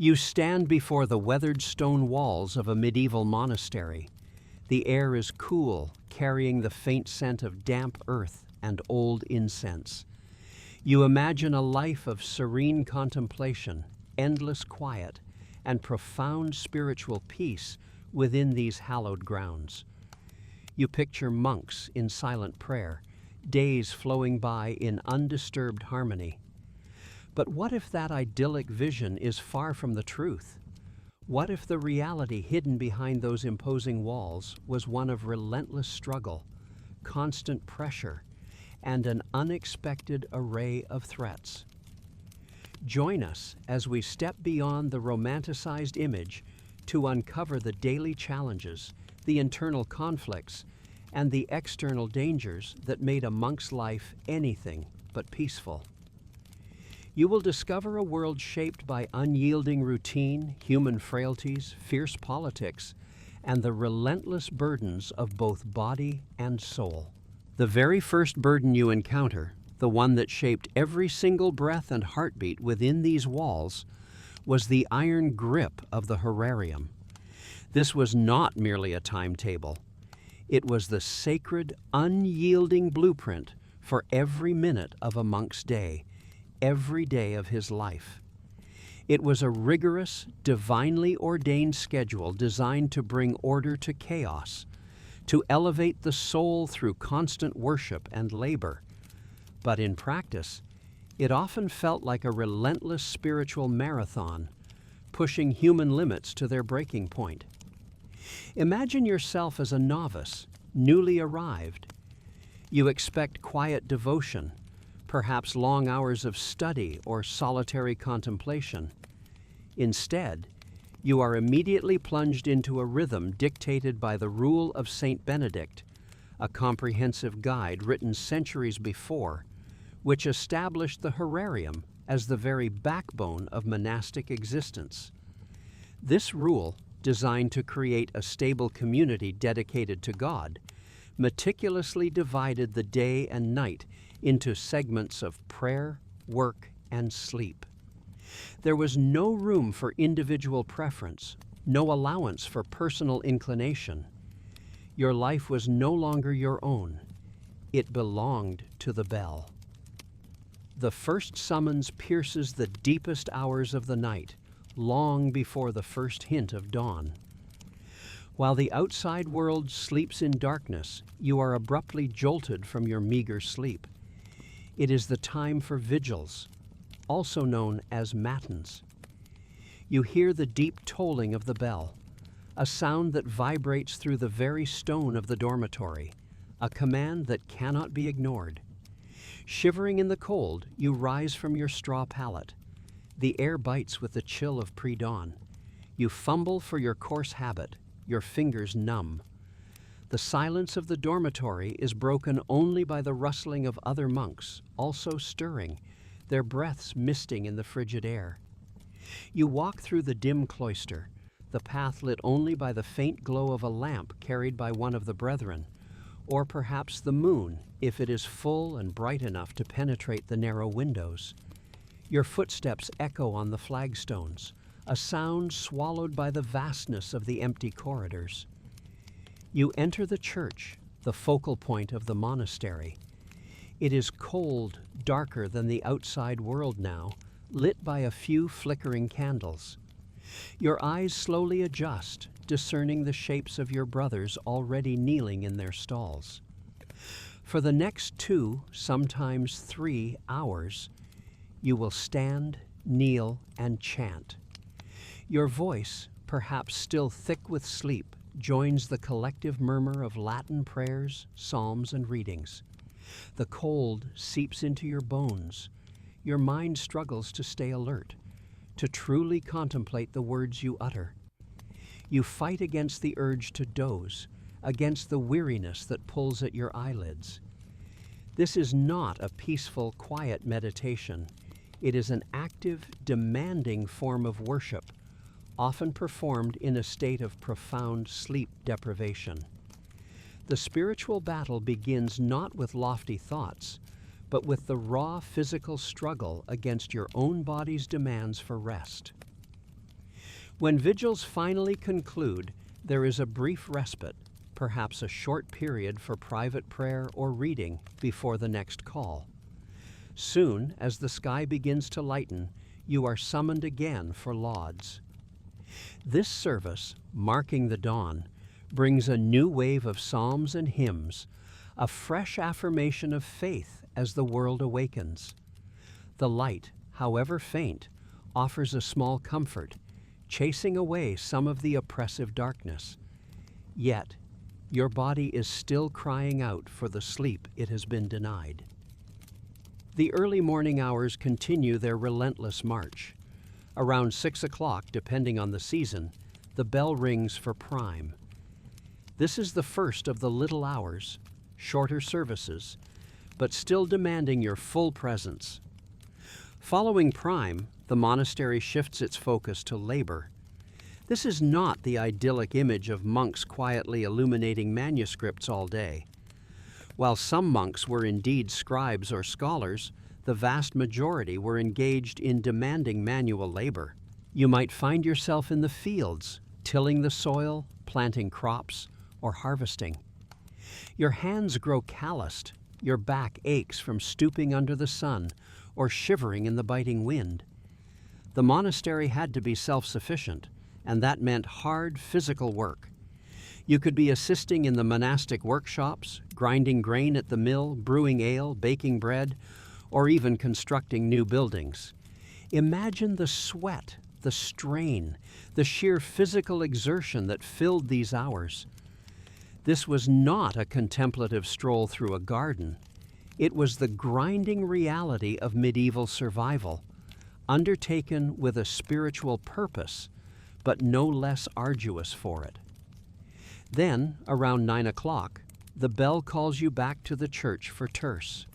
You stand before the weathered stone walls of a medieval monastery. The air is cool, carrying the faint scent of damp earth and old incense. You imagine a life of serene contemplation, endless quiet, and profound spiritual peace within these hallowed grounds. You picture monks in silent prayer, days flowing by in undisturbed harmony. But what if that idyllic vision is far from the truth? What if the reality hidden behind those imposing walls was one of relentless struggle, constant pressure, and an unexpected array of threats? Join us as we step beyond the romanticized image to uncover the daily challenges, the internal conflicts, and the external dangers that made a monk's life anything but peaceful. You will discover a world shaped by unyielding routine, human frailties, fierce politics, and the relentless burdens of both body and soul. The very first burden you encounter, the one that shaped every single breath and heartbeat within these walls, was the iron grip of the horarium. This was not merely a timetable. It was the sacred, unyielding blueprint for every minute of a monk's day, every day of his life. It was a rigorous, divinely ordained schedule designed to bring order to chaos, to elevate the soul through constant worship and labor. But in practice, it often felt like a relentless spiritual marathon, pushing human limits to their breaking point. Imagine yourself as a novice, newly arrived. You expect quiet devotion, perhaps long hours of study or solitary contemplation. Instead, you are immediately plunged into a rhythm dictated by the rule of Saint Benedict, a comprehensive guide written centuries before, which established the horarium as the very backbone of monastic existence. This rule, designed to create a stable community dedicated to God, meticulously divided the day and night into segments of prayer, work, and sleep. There was no room for individual preference, no allowance for personal inclination. Your life was no longer your own. It belonged to the bell. The first summons pierces the deepest hours of the night, long before the first hint of dawn. While the outside world sleeps in darkness, you are abruptly jolted from your meager sleep. It is the time for vigils, also known as matins. You hear the deep tolling of the bell, a sound that vibrates through the very stone of the dormitory, a command that cannot be ignored. Shivering in the cold, you rise from your straw pallet. The air bites with the chill of pre-dawn. You fumble for your coarse habit, your fingers numb. The silence of the dormitory is broken only by the rustling of other monks, also stirring, their breaths misting in the frigid air. You walk through the dim cloister, the path lit only by the faint glow of a lamp carried by one of the brethren, or perhaps the moon, if it is full and bright enough to penetrate the narrow windows. Your footsteps echo on the flagstones, a sound swallowed by the vastness of the empty corridors. You enter the church, the focal point of the monastery. It is cold, darker than the outside world now, lit by a few flickering candles. Your eyes slowly adjust, discerning the shapes of your brothers already kneeling in their stalls. For the next 2, sometimes 3 hours, you will stand, kneel, and chant. Your voice, perhaps still thick with sleep, joins the collective murmur of Latin prayers, psalms, and readings. The cold seeps into your bones. Your mind struggles to stay alert, to truly contemplate the words you utter. You fight against the urge to doze, against the weariness that pulls at your eyelids. This is not a peaceful, quiet meditation. It is an active, demanding form of worship, often performed in a state of profound sleep deprivation. The spiritual battle begins not with lofty thoughts, but with the raw physical struggle against your own body's demands for rest. When vigils finally conclude, there is a brief respite, perhaps a short period for private prayer or reading before the next call. Soon, as the sky begins to lighten, you are summoned again for lauds. This service, marking the dawn, brings a new wave of psalms and hymns, a fresh affirmation of faith as the world awakens. The light, however faint, offers a small comfort, chasing away some of the oppressive darkness. Yet, your body is still crying out for the sleep it has been denied. The early morning hours continue their relentless march. Around 6 o'clock, depending on the season, the bell rings for prime. This is the first of the little hours, shorter services, but still demanding your full presence. Following prime, the monastery shifts its focus to labor. This is not the idyllic image of monks quietly illuminating manuscripts all day. While some monks were indeed scribes or scholars, the vast majority were engaged in demanding manual labor. You might find yourself in the fields, tilling the soil, planting crops, or harvesting. Your hands grow calloused, your back aches from stooping under the sun or shivering in the biting wind. The monastery had to be self-sufficient, and that meant hard physical work. You could be assisting in the monastic workshops, grinding grain at the mill, brewing ale, baking bread, or even constructing new buildings. Imagine the sweat, the strain, the sheer physical exertion that filled these hours. This was not a contemplative stroll through a garden. It was the grinding reality of medieval survival, undertaken with a spiritual purpose, but no less arduous for it. Then, around 9 o'clock, the bell calls you back to the church for terce.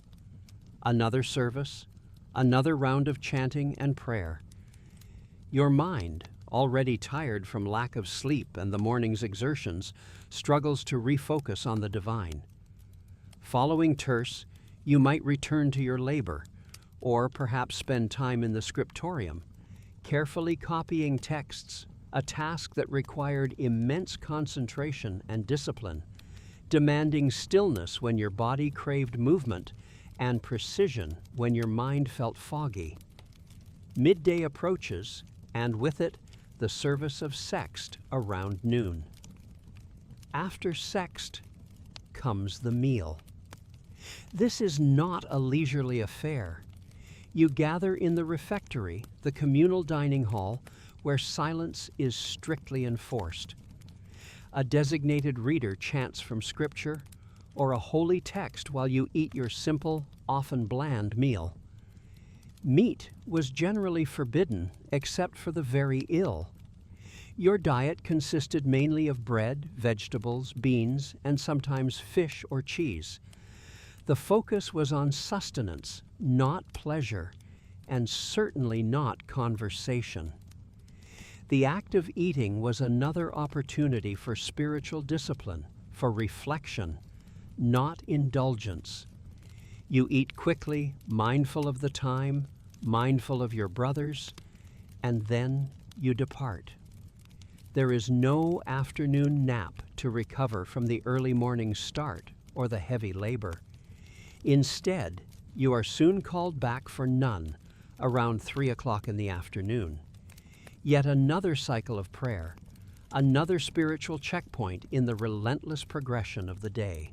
Another service, another round of chanting and prayer. Your mind, already tired from lack of sleep and the morning's exertions, struggles to refocus on the divine. Following terce, you might return to your labor, or perhaps spend time in the scriptorium, carefully copying texts, a task that required immense concentration and discipline, demanding stillness when your body craved movement and precision when your mind felt foggy. Midday approaches, and with it, the service of sext around noon. After sext comes the meal. This is not a leisurely affair. You gather in the refectory, the communal dining hall, where silence is strictly enforced. A designated reader chants from Scripture, or a holy text while you eat your simple, often bland meal. Meat was generally forbidden except for the very ill. Your diet consisted mainly of bread, vegetables, beans, and sometimes fish or cheese. The focus was on sustenance, not pleasure, and certainly not conversation. The act of eating was another opportunity for spiritual discipline, for reflection, not indulgence. You eat quickly, mindful of the time, mindful of your brothers, and then you depart. There is no afternoon nap to recover from the early morning start or the heavy labor. Instead, you are soon called back for none around 3 o'clock in the afternoon. Yet another cycle of prayer, another spiritual checkpoint in the relentless progression of the day.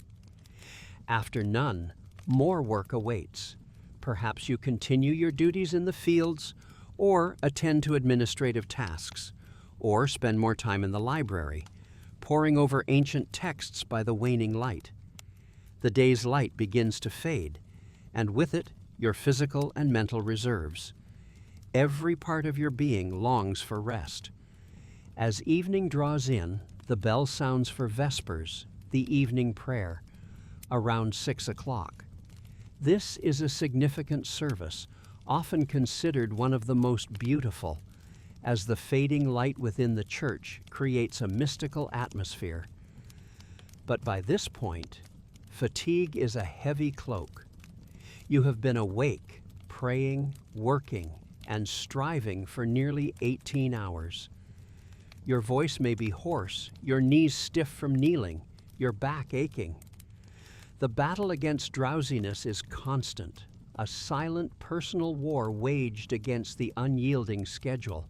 After none, more work awaits. Perhaps you continue your duties in the fields, or attend to administrative tasks, or spend more time in the library, poring over ancient texts by the waning light. The day's light begins to fade, and with it, your physical and mental reserves. Every part of your being longs for rest. As evening draws in, the bell sounds for vespers, the evening prayer, around 6 o'clock. This is a significant service, often considered one of the most beautiful, as the fading light within the church creates a mystical atmosphere. But by this point, fatigue is a heavy cloak. You have been awake, praying, working, and striving for nearly 18 hours. Your voice may be hoarse, your knees stiff from kneeling, your back aching. The battle against drowsiness is constant, a silent personal war waged against the unyielding schedule.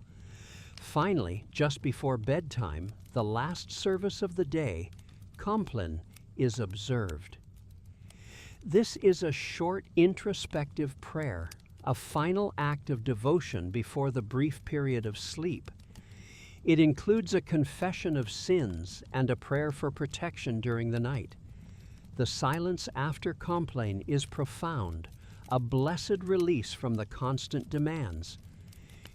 Finally, just before bedtime, the last service of the day, Compline, is observed. This is a short introspective prayer, a final act of devotion before the brief period of sleep. It includes a confession of sins and a prayer for protection during the night. The silence after Compline is profound, a blessed release from the constant demands.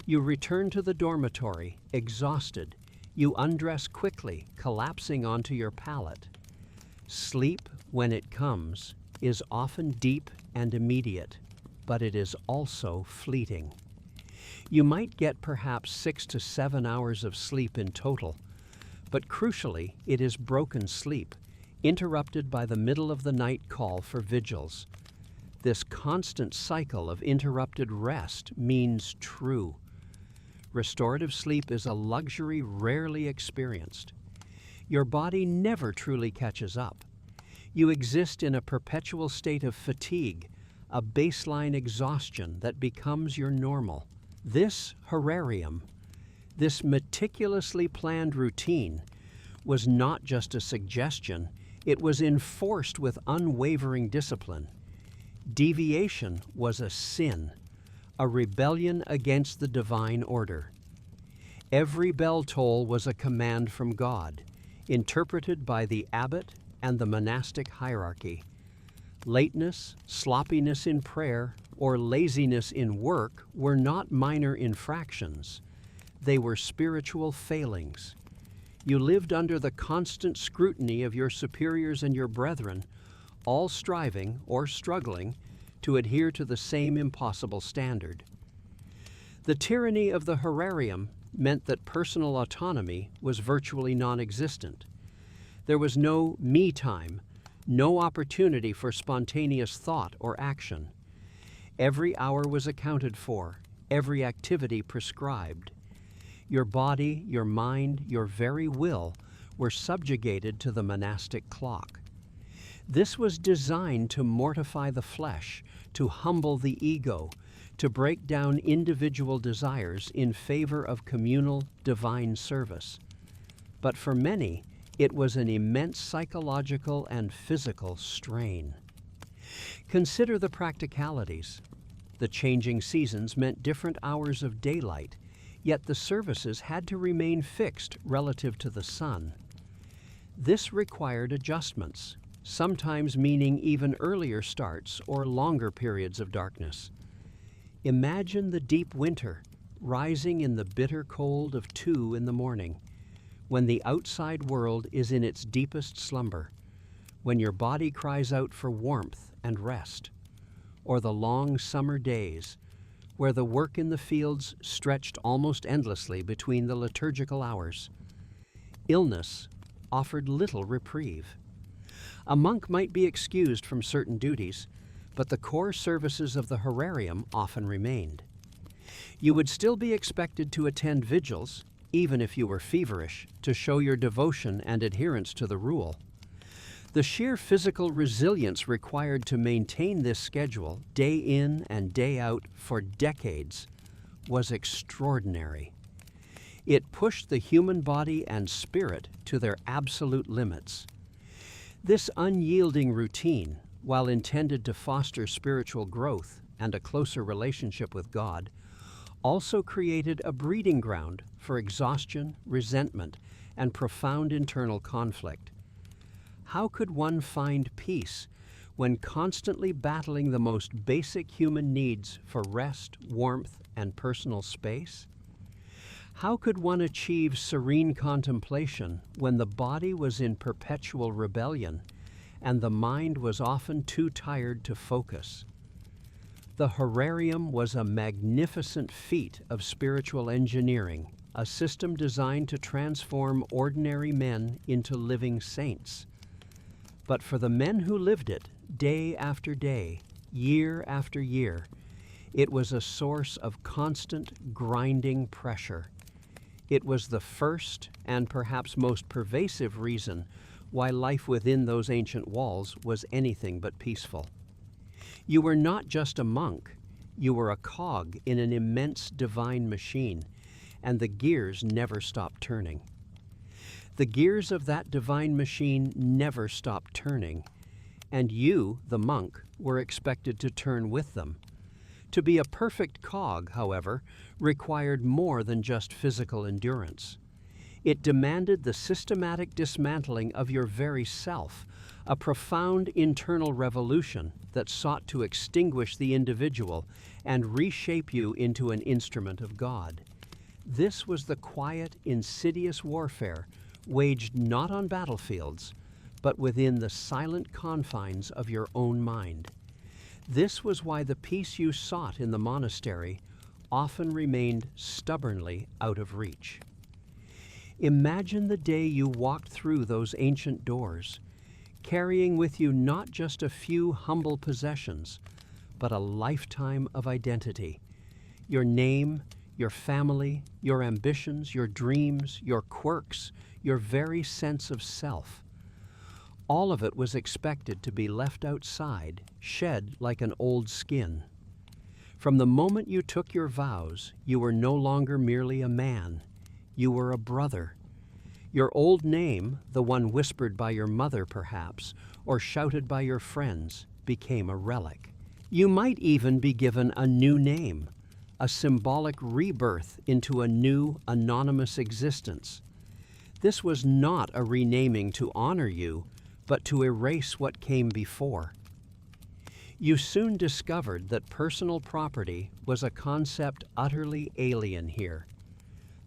You return to the dormitory, exhausted. You undress quickly, collapsing onto your pallet. Sleep, when it comes, is often deep and immediate, but it is also fleeting. You might get perhaps 6 to 7 hours of sleep in total, but crucially, it is broken sleep, interrupted by the middle of the night call for vigils. This constant cycle of interrupted rest means true. Restorative sleep is a luxury rarely experienced. Your body never truly catches up. You exist in a perpetual state of fatigue, a baseline exhaustion that becomes your normal. This horarium, this meticulously planned routine, was not just a suggestion, it was enforced with unwavering discipline. Deviation was a sin, a rebellion against the divine order. Every bell toll was a command from God, interpreted by the abbot and the monastic hierarchy. Lateness, sloppiness in prayer, or laziness in work were not minor infractions. They were spiritual failings. You lived under the constant scrutiny of your superiors and your brethren, all striving or struggling to adhere to the same impossible standard. The tyranny of the horarium meant that personal autonomy was virtually non-existent. There was no me time, no opportunity for spontaneous thought or action. Every hour was accounted for, every activity prescribed. Your body, your mind, your very will were subjugated to the monastic clock. This was designed to mortify the flesh, to humble the ego, to break down individual desires in favor of communal divine service. But for many, it was an immense psychological and physical strain. Consider the practicalities. The changing seasons meant different hours of daylight, yet the services had to remain fixed relative to the sun. This required adjustments, sometimes meaning even earlier starts or longer periods of darkness. Imagine the deep winter, rising in the bitter cold of 2 in the morning, when the outside world is in its deepest slumber, when your body cries out for warmth and rest, or the long summer days, where the work in the fields stretched almost endlessly between the liturgical hours. Illness offered little reprieve. A monk might be excused from certain duties, but the core services of the horarium often remained. You would still be expected to attend vigils, even if you were feverish, to show your devotion and adherence to the rule. The sheer physical resilience required to maintain this schedule day in and day out for decades was extraordinary. It pushed the human body and spirit to their absolute limits. This unyielding routine, while intended to foster spiritual growth and a closer relationship with God, also created a breeding ground for exhaustion, resentment, and profound internal conflict. How could one find peace when constantly battling the most basic human needs for rest, warmth, and personal space? How could one achieve serene contemplation when the body was in perpetual rebellion and the mind was often too tired to focus? The horarium was a magnificent feat of spiritual engineering, a system designed to transform ordinary men into living saints. But for the men who lived it, day after day, year after year, it was a source of constant grinding pressure. It was the first and perhaps most pervasive reason why life within those ancient walls was anything but peaceful. You were not just a monk, you were a cog in an immense divine machine, and the gears never stopped turning. The gears of that divine machine never stopped turning, and you, the monk, were expected to turn with them. To be a perfect cog, however, required more than just physical endurance. It demanded the systematic dismantling of your very self, a profound internal revolution that sought to extinguish the individual and reshape you into an instrument of God. This was the quiet, insidious warfare waged not on battlefields, but within the silent confines of your own mind. This was why the peace you sought in the monastery often remained stubbornly out of reach. Imagine the day you walked through those ancient doors, carrying with you not just a few humble possessions, but a lifetime of identity. Your name, your family, your ambitions, your dreams, your quirks, your very sense of self. All of it was expected to be left outside, shed like an old skin. From the moment you took your vows, you were no longer merely a man. You were a brother. Your old name, the one whispered by your mother perhaps, or shouted by your friends, became a relic. You might even be given a new name, a symbolic rebirth into a new, anonymous existence. This was not a renaming to honor you, but to erase what came before. You soon discovered that personal property was a concept utterly alien here.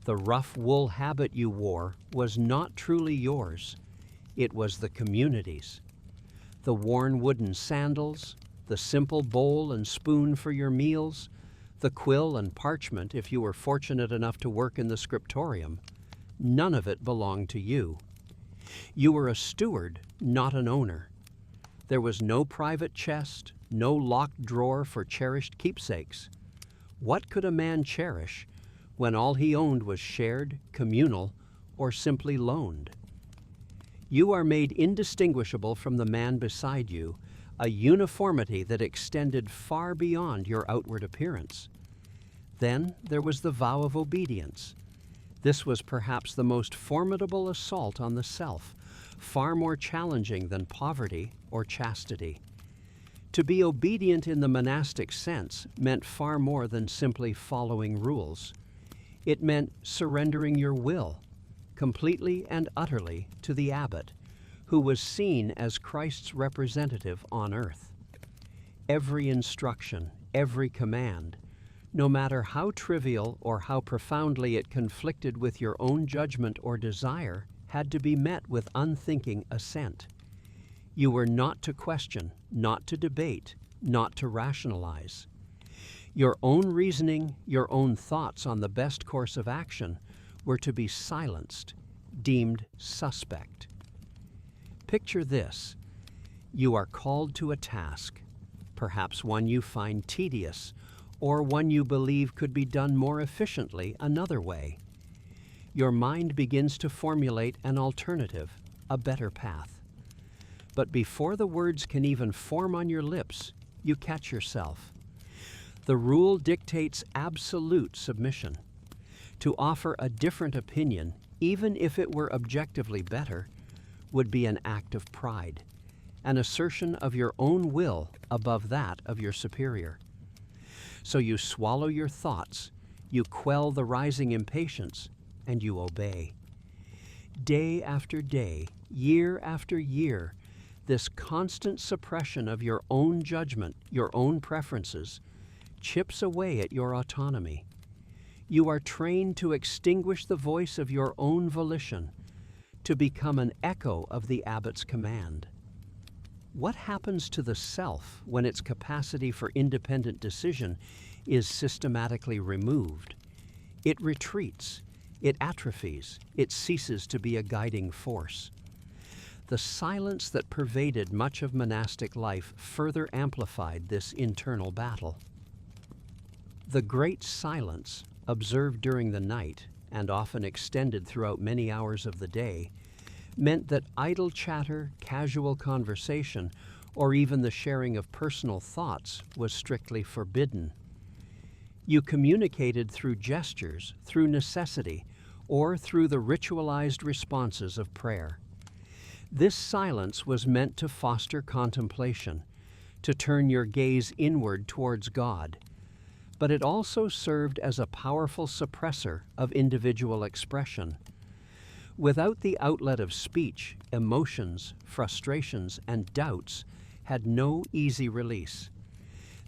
The rough wool habit you wore was not truly yours. It was the community's. The worn wooden sandals, the simple bowl and spoon for your meals, the quill and parchment if you were fortunate enough to work in the scriptorium, none of it belonged to you. You were a steward, not an owner. There was no private chest, no locked drawer for cherished keepsakes. What could a man cherish when all he owned was shared, communal, or simply loaned? You are made indistinguishable from the man beside you, a uniformity that extended far beyond your outward appearance. Then there was the vow of obedience. This was perhaps the most formidable assault on the self, far more challenging than poverty or chastity. To be obedient in the monastic sense meant far more than simply following rules. It meant surrendering your will, completely and utterly, to the abbot, who was seen as Christ's representative on earth. Every instruction, every command, no matter how trivial or how profoundly it conflicted with your own judgment or desire, had to be met with unthinking assent. You were not to question, not to debate, not to rationalize. Your own reasoning, your own thoughts on the best course of action were to be silenced, deemed suspect. Picture this. You are called to a task, perhaps one you find tedious, or one you believe could be done more efficiently another way. Your mind begins to formulate an alternative, a better path. But before the words can even form on your lips, you catch yourself. The rule dictates absolute submission. To offer a different opinion, even if it were objectively better, would be an act of pride, an assertion of your own will above that of your superior. So you swallow your thoughts, you quell the rising impatience, and you obey. Day after day, year after year, this constant suppression of your own judgment, your own preferences, chips away at your autonomy. You are trained to extinguish the voice of your own volition, to become an echo of the abbot's command. What happens to the self when its capacity for independent decision is systematically removed? It retreats, it atrophies, it ceases to be a guiding force. The silence that pervaded much of monastic life further amplified this internal battle. The great silence, observed during the night, and often extended throughout many hours of the day, meant that idle chatter, casual conversation, or even the sharing of personal thoughts was strictly forbidden. You communicated through gestures, through necessity, or through the ritualized responses of prayer. This silence was meant to foster contemplation, to turn your gaze inward towards God, but it also served as a powerful suppressor of individual expression. Without the outlet of speech, emotions, frustrations, and doubts had no easy release.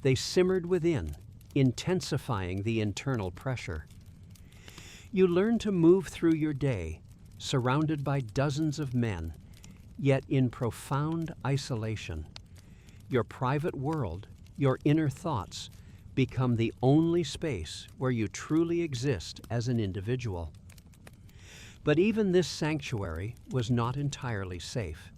They simmered within, intensifying the internal pressure. You learn to move through your day, surrounded by dozens of men, yet in profound isolation. Your private world, your inner thoughts, become the only space where you truly exist as an individual. But even this sanctuary was not entirely safe.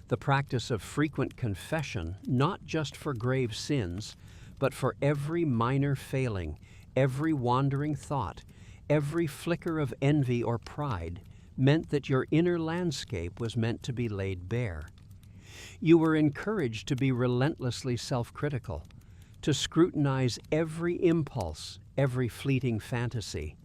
The practice of frequent confession, not just for grave sins, but for every minor failing, every wandering thought, every flicker of envy or pride, meant that your inner landscape was meant to be laid bare. You were encouraged to be relentlessly self-critical, to scrutinize every impulse, every fleeting fantasy.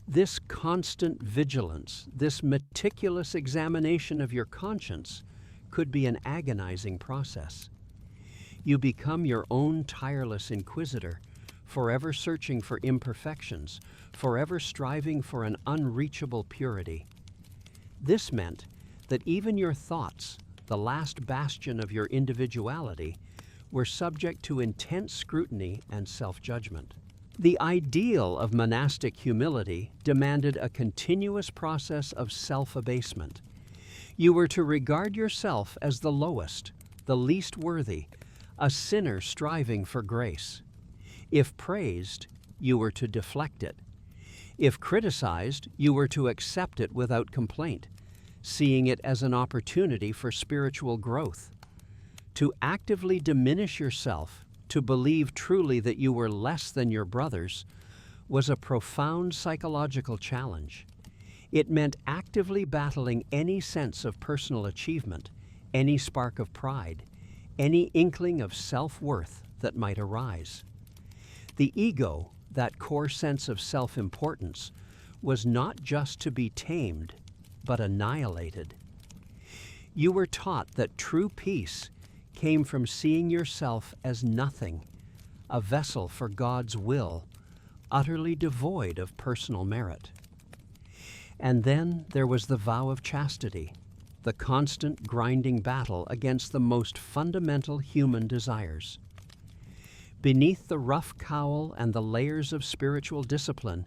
This constant vigilance, this meticulous examination of your conscience, could be an agonizing process. You become your own tireless inquisitor, forever searching for imperfections, forever striving for an unreachable purity. This meant that even your thoughts, the last bastion of your individuality, were subject to intense scrutiny and self-judgment. The ideal of monastic humility demanded a continuous process of self-abasement. You were to regard yourself as the lowest, the least worthy, a sinner striving for grace. If praised, you were to deflect it. If criticized, you were to accept it without complaint, seeing it as an opportunity for spiritual growth. To actively diminish yourself, to believe truly that you were less than your brothers, was a profound psychological challenge. It meant actively battling any sense of personal achievement, any spark of pride, any inkling of self-worth that might arise. The ego, that core sense of self-importance, was not just to be tamed, but annihilated. You were taught that true peace came from seeing yourself as nothing, a vessel for God's will, utterly devoid of personal merit. And then there was the vow of chastity, the constant grinding battle against the most fundamental human desires. Beneath the rough cowl and the layers of spiritual discipline,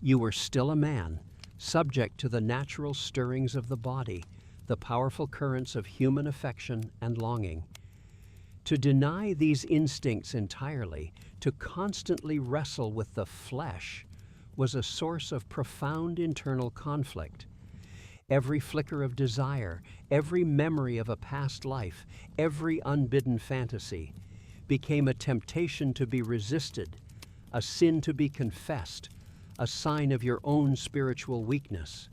you were still a man, subject to the natural stirrings of the body, the powerful currents of human affection and longing. To deny these instincts entirely, to constantly wrestle with the flesh, was a source of profound internal conflict. Every flicker of desire, every memory of a past life, every unbidden fantasy became a temptation to be resisted, a sin to be confessed, a sign of your own spiritual weakness.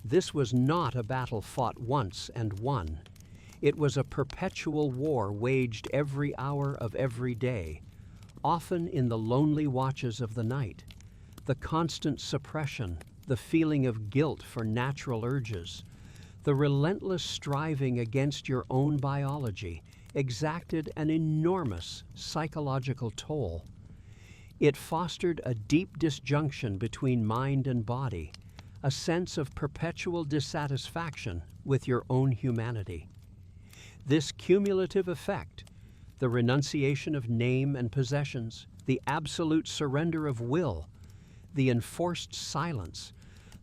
This was not a battle fought once and won. It was a perpetual war waged every hour of every day, often in the lonely watches of the night. The constant suppression, the feeling of guilt for natural urges, the relentless striving against your own biology exacted an enormous psychological toll. It fostered a deep disjunction between mind and body, a sense of perpetual dissatisfaction with your own humanity. This cumulative effect, the renunciation of name and possessions, the absolute surrender of will, the enforced silence,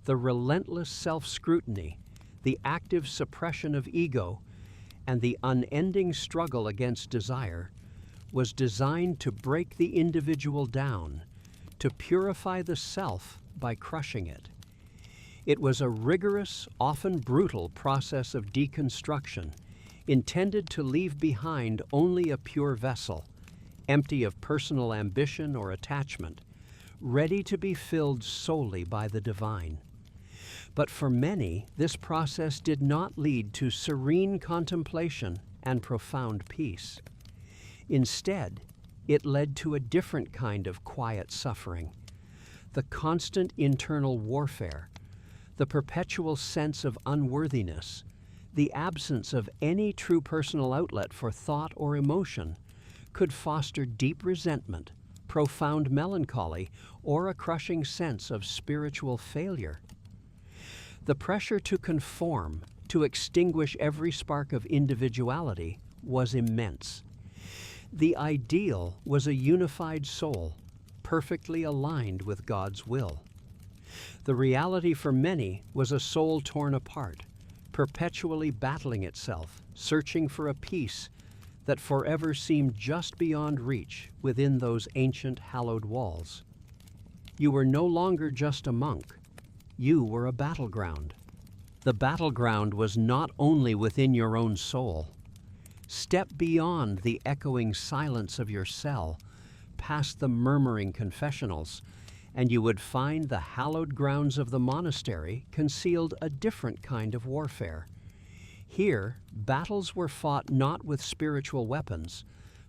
the relentless self-scrutiny, the active suppression of ego, and the unending struggle against desire, was designed to break the individual down, to purify the self by crushing it. It was a rigorous, often brutal process of deconstruction, intended to leave behind only a pure vessel, empty of personal ambition or attachment, ready to be filled solely by the divine. But for many, this process did not lead to serene contemplation and profound peace. Instead, it led to a different kind of quiet suffering, the constant internal warfare, the perpetual sense of unworthiness, the absence of any true personal outlet for thought or emotion could foster deep resentment, profound melancholy, or a crushing sense of spiritual failure. The pressure to conform, to extinguish every spark of individuality, was immense. The ideal was a unified soul, perfectly aligned with God's will. The reality for many was a soul torn apart, perpetually battling itself, searching for a peace that forever seemed just beyond reach within those ancient hallowed walls. You were no longer just a monk. You were a battleground. The battleground was not only within your own soul. Step beyond the echoing silence of your cell, past the murmuring confessionals, and you would find the hallowed grounds of the monastery concealed a different kind of warfare. Here, battles were fought not with spiritual weapons,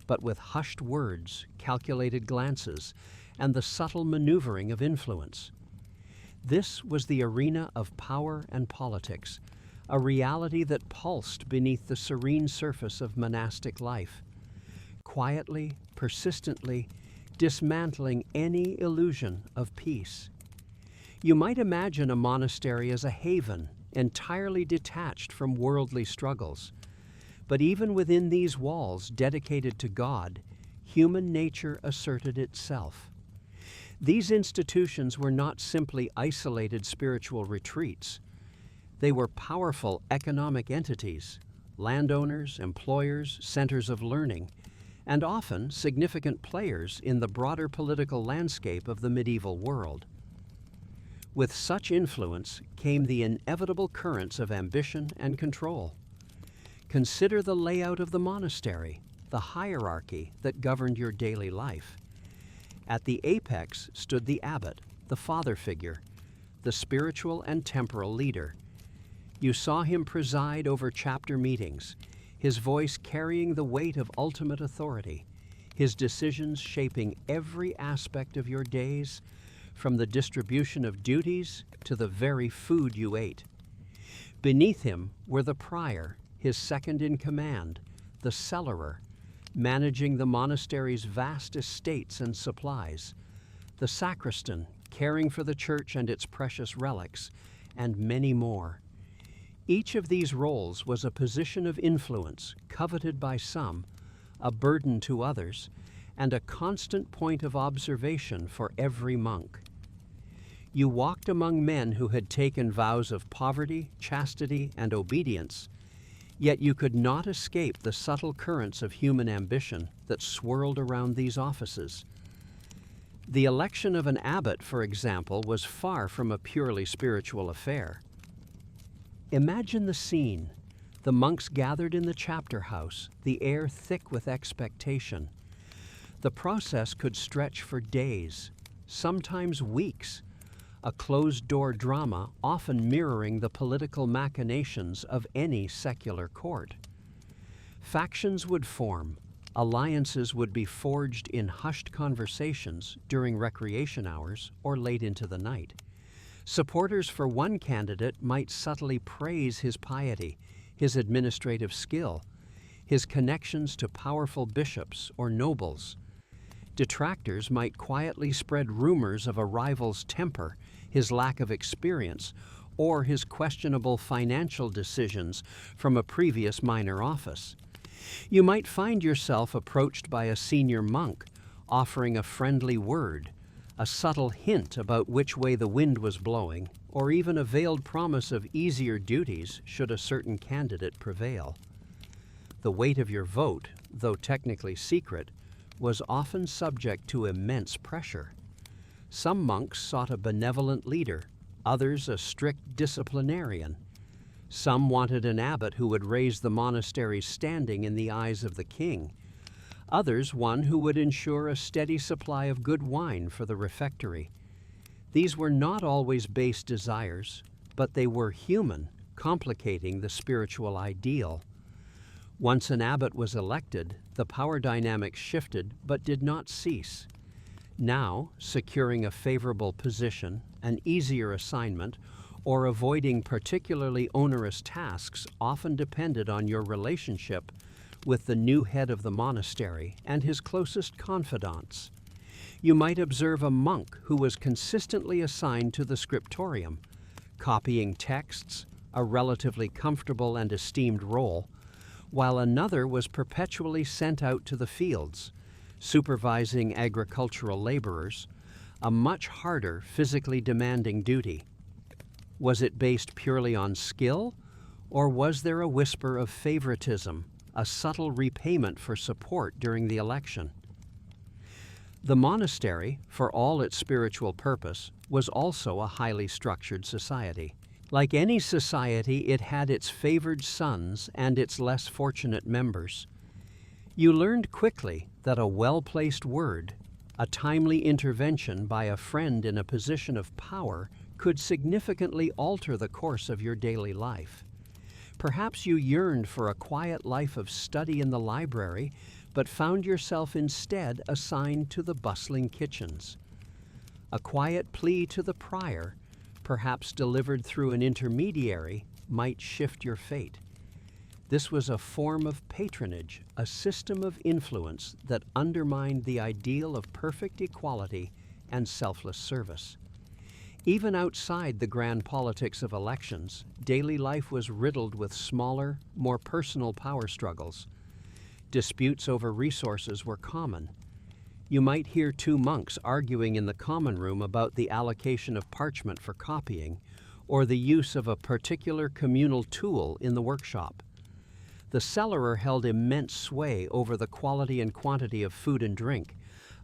but with hushed words, calculated glances, and the subtle maneuvering of influence. This was the arena of power and politics, a reality that pulsed beneath the serene surface of monastic life, quietly, persistently, dismantling any illusion of peace. You might imagine a monastery as a haven, entirely detached from worldly struggles. But even within these walls dedicated to God, human nature asserted itself. These institutions were not simply isolated spiritual retreats. They were powerful economic entities, landowners, employers, centers of learning, and often significant players in the broader political landscape of the medieval world. With such influence came the inevitable currents of ambition and control. Consider the layout of the monastery, the hierarchy that governed your daily life. At the apex stood the abbot, the father figure, the spiritual and temporal leader. You saw him preside over chapter meetings, his voice carrying the weight of ultimate authority, his decisions shaping every aspect of your days, from the distribution of duties to the very food you ate. Beneath him were the prior, his second in command, the cellarer, managing the monastery's vast estates and supplies, the sacristan, caring for the church and its precious relics, and many more. Each of these roles was a position of influence, coveted by some, a burden to others, and a constant point of observation for every monk. You walked among men who had taken vows of poverty, chastity, and obedience, yet you could not escape the subtle currents of human ambition that swirled around these offices. The election of an abbot, for example, was far from a purely spiritual affair. Imagine the scene. The monks gathered in the chapter house, the air thick with expectation. The process could stretch for days, sometimes weeks, a closed-door drama often mirroring the political machinations of any secular court. Factions would form, alliances would be forged in hushed conversations during recreation hours or late into the night. Supporters for one candidate might subtly praise his piety, his administrative skill, his connections to powerful bishops or nobles. Detractors might quietly spread rumors of a rival's temper, his lack of experience, or his questionable financial decisions from a previous minor office. You might find yourself approached by a senior monk, offering a friendly word, a subtle hint about which way the wind was blowing, or even a veiled promise of easier duties should a certain candidate prevail. The weight of your vote, though technically secret, was often subject to immense pressure. Some monks sought a benevolent leader, others a strict disciplinarian. Some wanted an abbot who would raise the monastery's standing in the eyes of the king. Others one who would ensure a steady supply of good wine for the refectory. These were not always base desires, but they were human, complicating the spiritual ideal. Once an abbot was elected, the power dynamics shifted but did not cease. Now, securing a favorable position, an easier assignment, or avoiding particularly onerous tasks often depended on your relationship with the new head of the monastery and his closest confidants. You might observe a monk who was consistently assigned to the scriptorium, copying texts, a relatively comfortable and esteemed role, while another was perpetually sent out to the fields, supervising agricultural laborers, a much harder, physically demanding duty. Was it based purely on skill, or was there a whisper of favoritism, a subtle repayment for support during the election? The monastery, for all its spiritual purpose, was also a highly structured society. Like any society, it had its favored sons and its less fortunate members. You learned quickly that a well-placed word, a timely intervention by a friend in a position of power, could significantly alter the course of your daily life. Perhaps you yearned for a quiet life of study in the library, but found yourself instead assigned to the bustling kitchens. A quiet plea to the prior, perhaps delivered through an intermediary, might shift your fate. This was a form of patronage, a system of influence that undermined the ideal of perfect equality and selfless service. Even outside the grand politics of elections, daily life was riddled with smaller, more personal power struggles. Disputes over resources were common. You might hear two monks arguing in the common room about the allocation of parchment for copying, or the use of a particular communal tool in the workshop. The cellarer held immense sway over the quality and quantity of food and drink,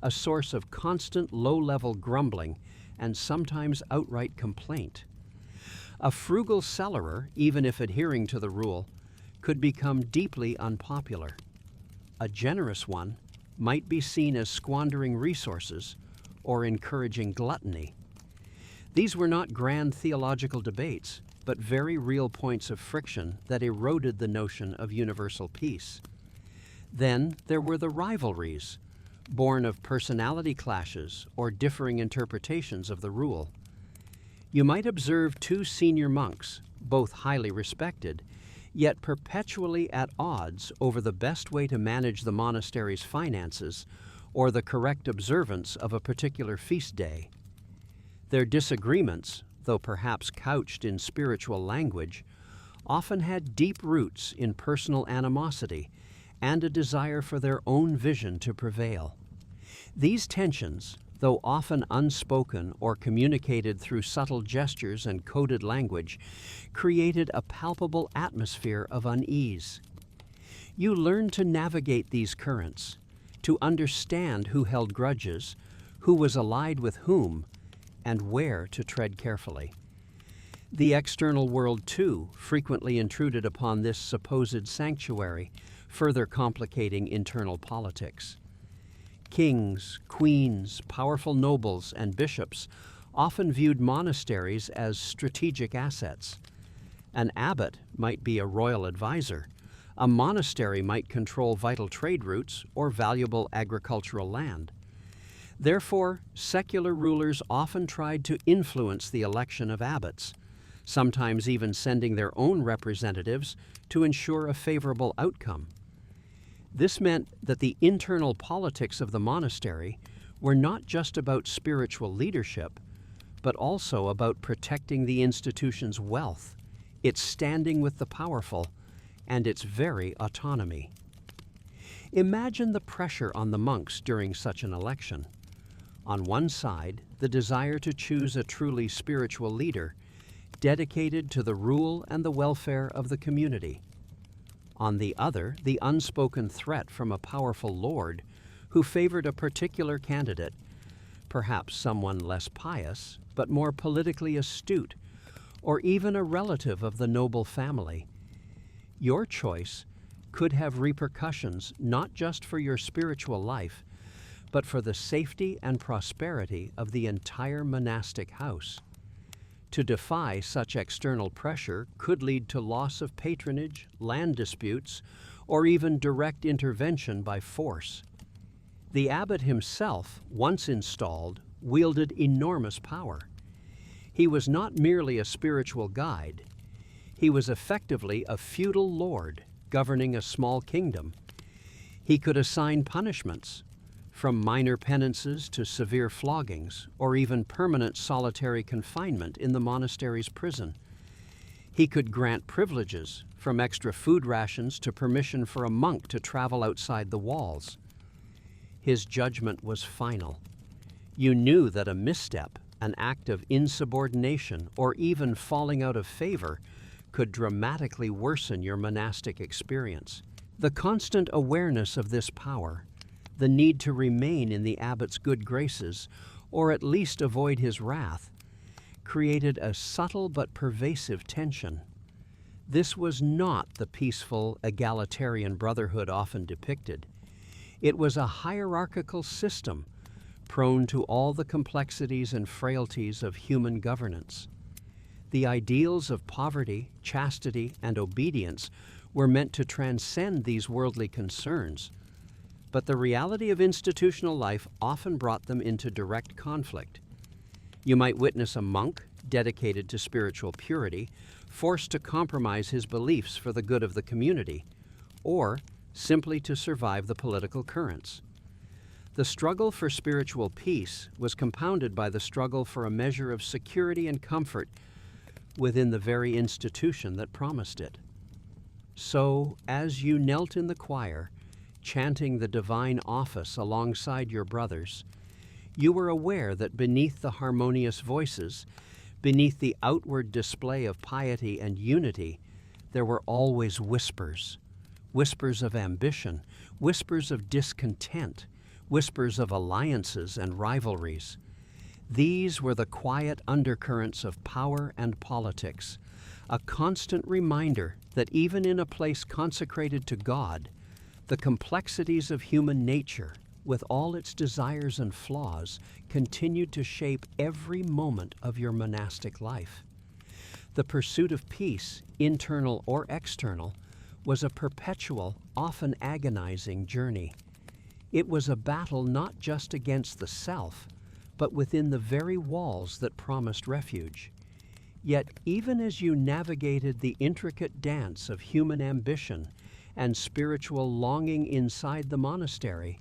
a source of constant low-level grumbling and sometimes outright complaint. A frugal cellarer, even if adhering to the rule, could become deeply unpopular. A generous one might be seen as squandering resources or encouraging gluttony. These were not grand theological debates, but very real points of friction that eroded the notion of universal peace. Then there were the rivalries, born of personality clashes or differing interpretations of the rule. You might observe two senior monks, both highly respected, yet perpetually at odds over the best way to manage the monastery's finances or the correct observance of a particular feast day. Their disagreements, though perhaps couched in spiritual language, often had deep roots in personal animosity and a desire for their own vision to prevail. These tensions, though often unspoken or communicated through subtle gestures and coded language, created a palpable atmosphere of unease. You learned to navigate these currents, to understand who held grudges, who was allied with whom, and where to tread carefully. The external world, too, frequently intruded upon this supposed sanctuary, further complicating internal politics. Kings, queens, powerful nobles, and bishops often viewed monasteries as strategic assets. An abbot might be a royal advisor. A monastery might control vital trade routes or valuable agricultural land. Therefore, secular rulers often tried to influence the election of abbots, sometimes even sending their own representatives to ensure a favorable outcome. This meant that the internal politics of the monastery were not just about spiritual leadership, but also about protecting the institution's wealth, its standing with the powerful, and its very autonomy. Imagine the pressure on the monks during such an election. On one side, the desire to choose a truly spiritual leader, dedicated to the rule and the welfare of the community. On the other, the unspoken threat from a powerful lord who favored a particular candidate, perhaps someone less pious, but more politically astute, or even a relative of the noble family. Your choice could have repercussions not just for your spiritual life, but for the safety and prosperity of the entire monastic house. To defy such external pressure could lead to loss of patronage, land disputes, or even direct intervention by force. The abbot himself, once installed, wielded enormous power. He was not merely a spiritual guide. He was effectively a feudal lord governing a small kingdom. He could assign punishments, from minor penances to severe floggings, or even permanent solitary confinement in the monastery's prison. He could grant privileges, from extra food rations to permission for a monk to travel outside the walls. His judgment was final. You knew that a misstep, an act of insubordination, or even falling out of favor could dramatically worsen your monastic experience. The constant awareness of this power, the need to remain in the abbot's good graces, or at least avoid his wrath, created a subtle but pervasive tension. This was not the peaceful, egalitarian brotherhood often depicted. It was a hierarchical system, prone to all the complexities and frailties of human governance. The ideals of poverty, chastity, and obedience were meant to transcend these worldly concerns, but the reality of institutional life often brought them into direct conflict. You might witness a monk, dedicated to spiritual purity, forced to compromise his beliefs for the good of the community, or simply to survive the political currents. The struggle for spiritual peace was compounded by the struggle for a measure of security and comfort within the very institution that promised it. So, as you knelt in the choir, chanting the divine office alongside your brothers, you were aware that beneath the harmonious voices, beneath the outward display of piety and unity, there were always whispers. Whispers of ambition, whispers of discontent, whispers of alliances and rivalries. These were the quiet undercurrents of power and politics, a constant reminder that even in a place consecrated to God, the complexities of human nature, with all its desires and flaws, continued to shape every moment of your monastic life. The pursuit of peace, internal or external, was a perpetual, often agonizing journey. It was a battle not just against the self, but within the very walls that promised refuge. Yet, even as you navigated the intricate dance of human ambition and spiritual longing inside the monastery,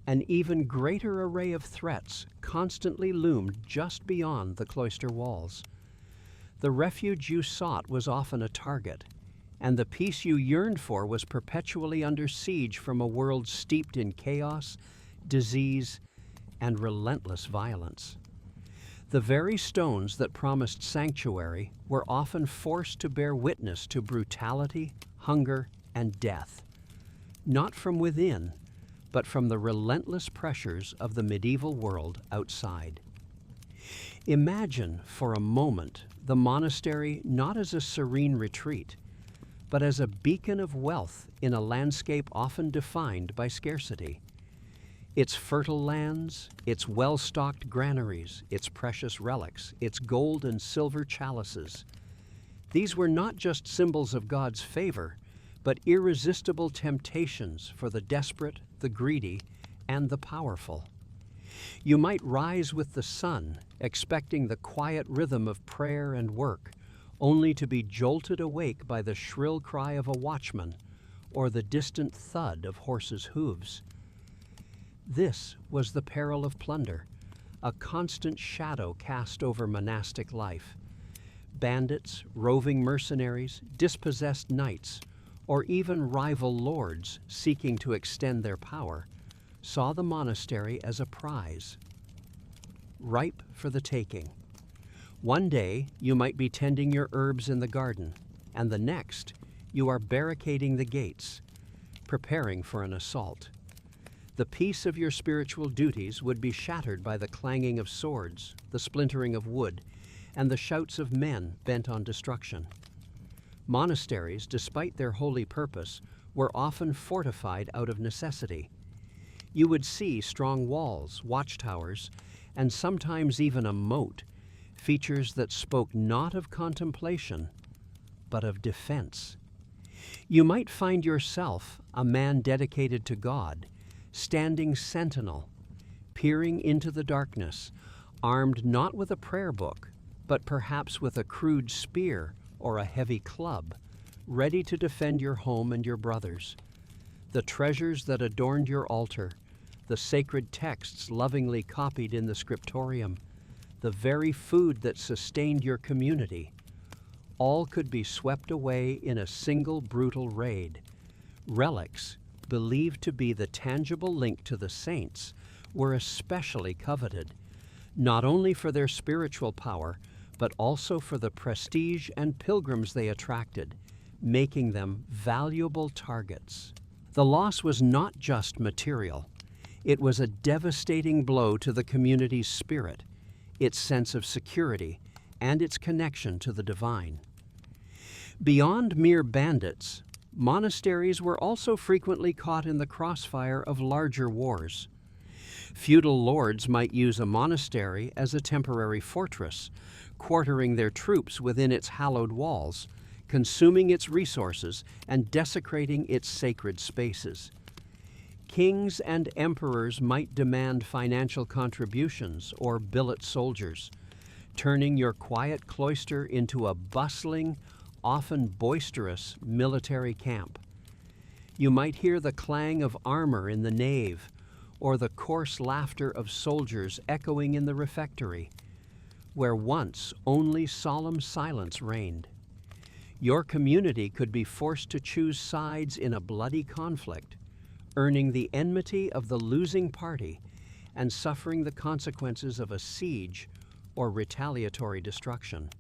an even greater array of threats constantly loomed just beyond the cloister walls. The refuge you sought was often a target, and the peace you yearned for was perpetually under siege from a world steeped in chaos, disease, and relentless violence. The very stones that promised sanctuary were often forced to bear witness to brutality, hunger, and death, not from within, but from the relentless pressures of the medieval world outside. Imagine for a moment the monastery not as a serene retreat, but as a beacon of wealth in a landscape often defined by scarcity. Its fertile lands, its well-stocked granaries, its precious relics, its gold and silver chalices. These were not just symbols of God's favor, but irresistible temptations for the desperate, the greedy, and the powerful. You might rise with the sun, expecting the quiet rhythm of prayer and work, only to be jolted awake by the shrill cry of a watchman or the distant thud of horses' hooves. This was the peril of plunder, a constant shadow cast over monastic life. Bandits, roving mercenaries, dispossessed knights, or even rival lords seeking to extend their power, saw the monastery as a prize, ripe for the taking. One day you might be tending your herbs in the garden, and the next you are barricading the gates, preparing for an assault. The peace of your spiritual duties would be shattered by the clanging of swords, the splintering of wood, and the shouts of men bent on destruction. Monasteries, despite their holy purpose, were often fortified out of necessity. You would see strong walls, watchtowers, and sometimes even a moat, features that spoke not of contemplation, but of defense. You might find yourself, a man dedicated to God, standing sentinel, peering into the darkness, armed not with a prayer book, but perhaps with a crude spear or a heavy club, ready to defend your home and your brothers. The treasures that adorned your altar, the sacred texts lovingly copied in the scriptorium, the very food that sustained your community, all could be swept away in a single brutal raid. Relics, believed to be the tangible link to the saints, were especially coveted, not only for their spiritual power, but also for the prestige and pilgrims they attracted, making them valuable targets. The loss was not just material. It was a devastating blow to the community's spirit, its sense of security, and its connection to the divine. Beyond mere bandits, monasteries were also frequently caught in the crossfire of larger wars. Feudal lords might use a monastery as a temporary fortress, quartering their troops within its hallowed walls, consuming its resources and desecrating its sacred spaces. Kings and emperors might demand financial contributions or billet soldiers, turning your quiet cloister into a bustling, often boisterous military camp. You might hear the clang of armor in the nave, or the coarse laughter of soldiers echoing in the refectory, where once only solemn silence reigned. Your community could be forced to choose sides in a bloody conflict, earning the enmity of the losing party and suffering the consequences of a siege or retaliatory destruction.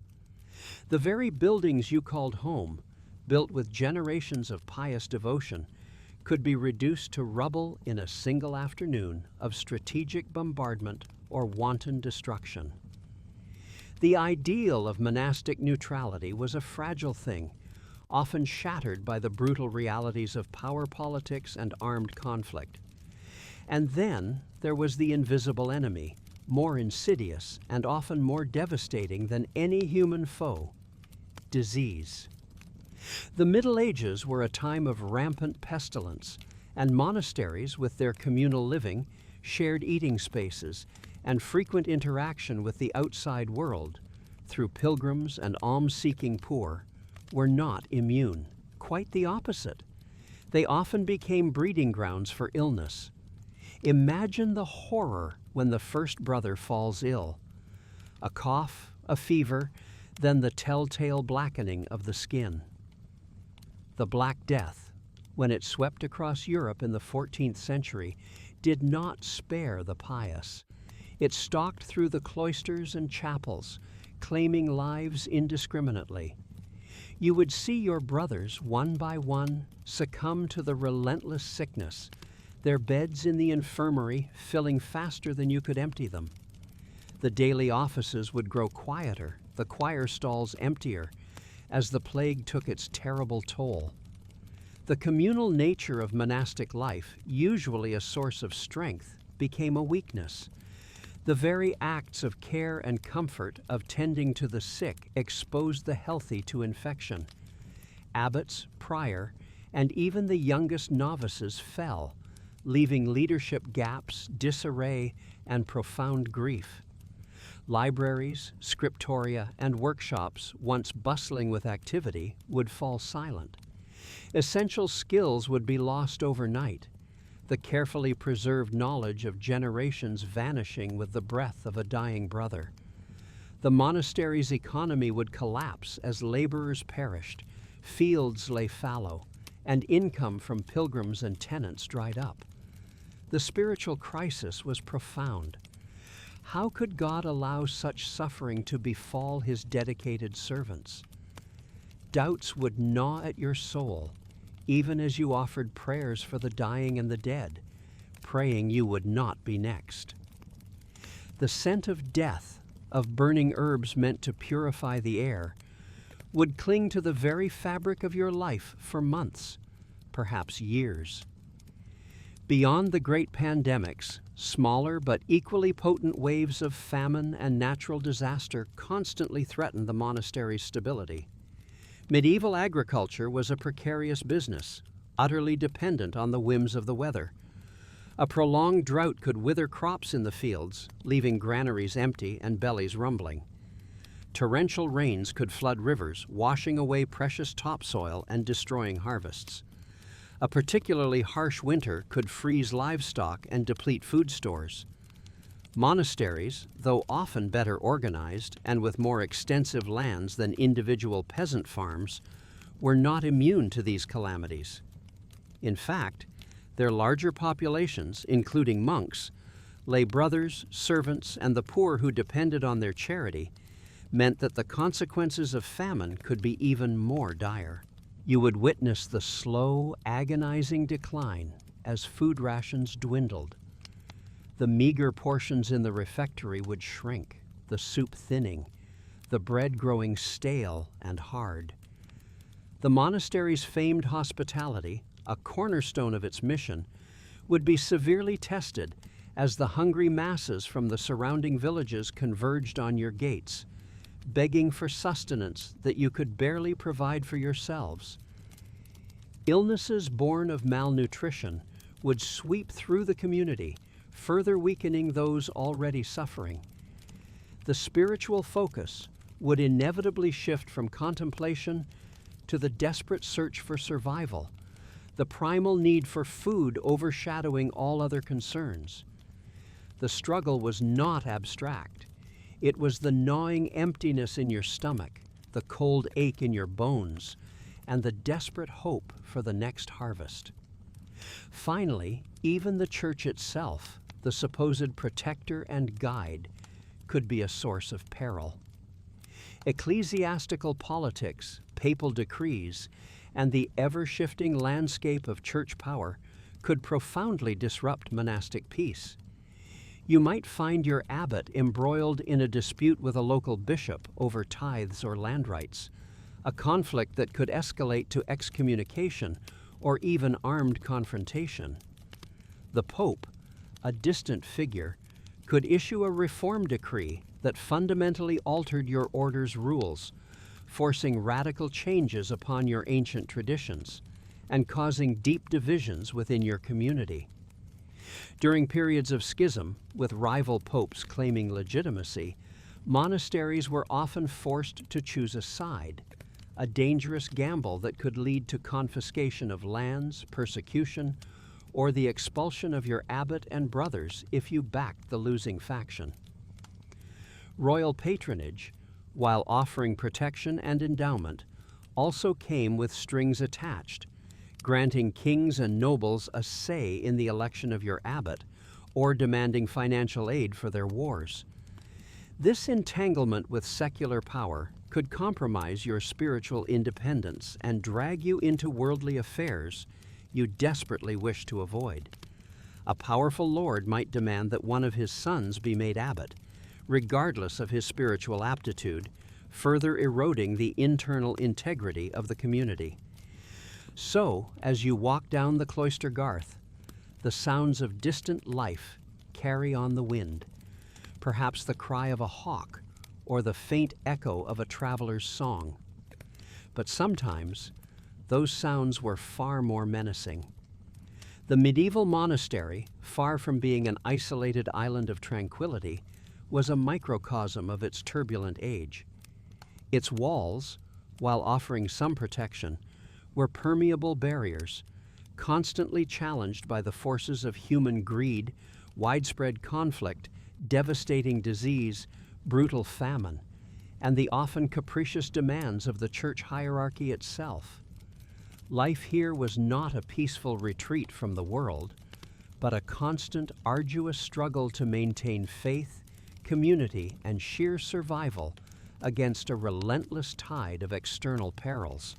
The very buildings you called home, built with generations of pious devotion, could be reduced to rubble in a single afternoon of strategic bombardment or wanton destruction. The ideal of monastic neutrality was a fragile thing, often shattered by the brutal realities of power politics and armed conflict. And then there was the invisible enemy, more insidious and often more devastating than any human foe: disease. The Middle Ages were a time of rampant pestilence, and monasteries, with their communal living, shared eating spaces, and frequent interaction with the outside world, through pilgrims and alms-seeking poor, were not immune. Quite the opposite. They often became breeding grounds for illness. Imagine the horror when the first brother falls ill. A cough, a fever, then the telltale blackening of the skin. The Black Death, when it swept across Europe in the 14th century, did not spare the pious. It stalked through the cloisters and chapels, claiming lives indiscriminately. You would see your brothers, one by one, succumb to the relentless sickness, their beds in the infirmary filling faster than you could empty them. The daily offices would grow quieter, the choir stalls emptier, as the plague took its terrible toll. The communal nature of monastic life, usually a source of strength, became a weakness. The very acts of care and comfort of tending to the sick exposed the healthy to infection. Abbots, prior, and even the youngest novices fell, leaving leadership gaps, disarray, and profound grief. Libraries, scriptoria, and workshops, once bustling with activity, would fall silent. Essential skills would be lost overnight, the carefully preserved knowledge of generations vanishing with the breath of a dying brother. The monastery's economy would collapse as laborers perished, fields lay fallow, and income from pilgrims and tenants dried up. The spiritual crisis was profound. How could God allow such suffering to befall his dedicated servants? Doubts would gnaw at your soul, even as you offered prayers for the dying and the dead, praying you would not be next. The scent of death, of burning herbs meant to purify the air, would cling to the very fabric of your life for months, perhaps years. Beyond the great pandemics, smaller but equally potent waves of famine and natural disaster constantly threatened the monastery's stability. Medieval agriculture was a precarious business, utterly dependent on the whims of the weather. A prolonged drought could wither crops in the fields, leaving granaries empty and bellies rumbling. Torrential rains could flood rivers, washing away precious topsoil and destroying harvests. A particularly harsh winter could freeze livestock and deplete food stores. Monasteries, though often better organized and with more extensive lands than individual peasant farms, were not immune to these calamities. In fact, their larger populations, including monks, lay brothers, servants, and the poor who depended on their charity, meant that the consequences of famine could be even more dire. You would witness the slow, agonizing decline as food rations dwindled. The meager portions in the refectory would shrink, the soup thinning, the bread growing stale and hard. The monastery's famed hospitality, a cornerstone of its mission, would be severely tested as the hungry masses from the surrounding villages converged on your gates, begging for sustenance that you could barely provide for yourselves. Illnesses born of malnutrition would sweep through the community, further weakening those already suffering. The spiritual focus would inevitably shift from contemplation to the desperate search for survival, the primal need for food overshadowing all other concerns. The struggle was not abstract. It was the gnawing emptiness in your stomach, the cold ache in your bones, and the desperate hope for the next harvest. Finally, even the church itself, the supposed protector and guide, could be a source of peril. Ecclesiastical politics, papal decrees, and the ever-shifting landscape of church power could profoundly disrupt monastic peace. You might find your abbot embroiled in a dispute with a local bishop over tithes or land rights, a conflict that could escalate to excommunication or even armed confrontation. The Pope, a distant figure, could issue a reform decree that fundamentally altered your order's rules, forcing radical changes upon your ancient traditions and causing deep divisions within your community. During periods of schism, with rival popes claiming legitimacy, monasteries were often forced to choose a side, a dangerous gamble that could lead to confiscation of lands, persecution, or the expulsion of your abbot and brothers if you backed the losing faction. Royal patronage, while offering protection and endowment, also came with strings attached, granting kings and nobles a say in the election of your abbot or demanding financial aid for their wars. This entanglement with secular power could compromise your spiritual independence and drag you into worldly affairs you desperately wish to avoid. A powerful lord might demand that one of his sons be made abbot, regardless of his spiritual aptitude, further eroding the internal integrity of the community. So, as you walk down the cloister garth, the sounds of distant life carry on the wind, perhaps the cry of a hawk or the faint echo of a traveler's song. But sometimes, those sounds were far more menacing. The medieval monastery, far from being an isolated island of tranquility, was a microcosm of its turbulent age. Its walls, while offering some protection, were permeable barriers, constantly challenged by the forces of human greed, widespread conflict, devastating disease, brutal famine, and the often capricious demands of the church hierarchy itself. Life here was not a peaceful retreat from the world, but a constant, arduous struggle to maintain faith, community, and sheer survival against a relentless tide of external perils.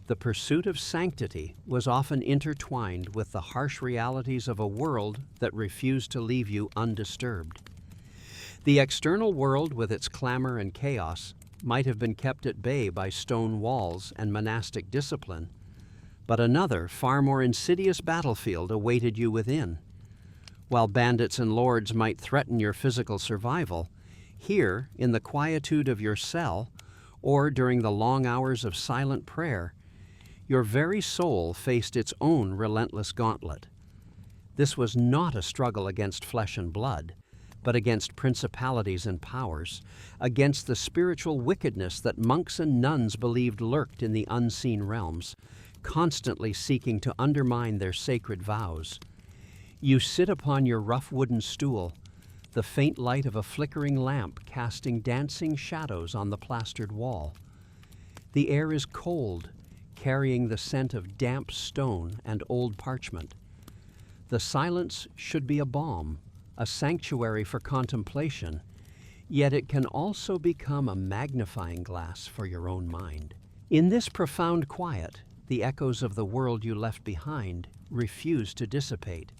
The pursuit of sanctity was often intertwined with the harsh realities of a world that refused to leave you undisturbed. The external world, with its clamor and chaos, might have been kept at bay by stone walls and monastic discipline, But another, far more insidious battlefield awaited you within. While bandits and lords might threaten your physical survival, here, in the quietude of your cell, or during the long hours of silent prayer, your very soul faced its own relentless gauntlet. This was not a struggle against flesh and blood, but against principalities and powers, against the spiritual wickedness that monks and nuns believed lurked in the unseen realms, constantly seeking to undermine their sacred vows. You sit upon your rough wooden stool, the faint light of a flickering lamp casting dancing shadows on the plastered wall. The air is cold, carrying the scent of damp stone and old parchment. The silence should be a balm, a sanctuary for contemplation, yet it can also become a magnifying glass for your own mind. In this profound quiet, the echoes of the world you left behind refuse to dissipate.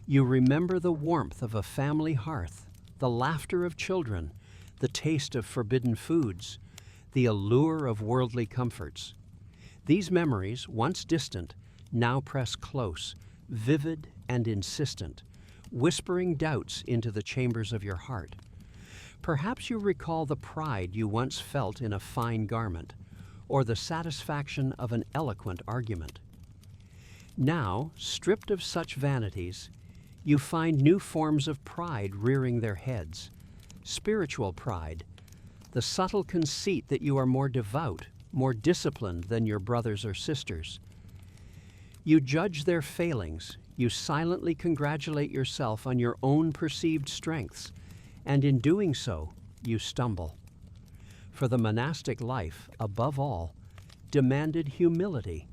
You remember the warmth of a family hearth, the laughter of children, the taste of forbidden foods, the allure of worldly comforts. These memories, once distant, now press close, vivid and insistent, whispering doubts into the chambers of your heart. Perhaps you recall the pride you once felt in a fine garment, or the satisfaction of an eloquent argument. Now, stripped of such vanities, you find new forms of pride rearing their heads. Spiritual pride, the subtle conceit that you are more devout, more disciplined than your brothers or sisters. You judge their failings, you silently congratulate yourself on your own perceived strengths, and in doing so, you stumble. For the monastic life, above all, demanded humility,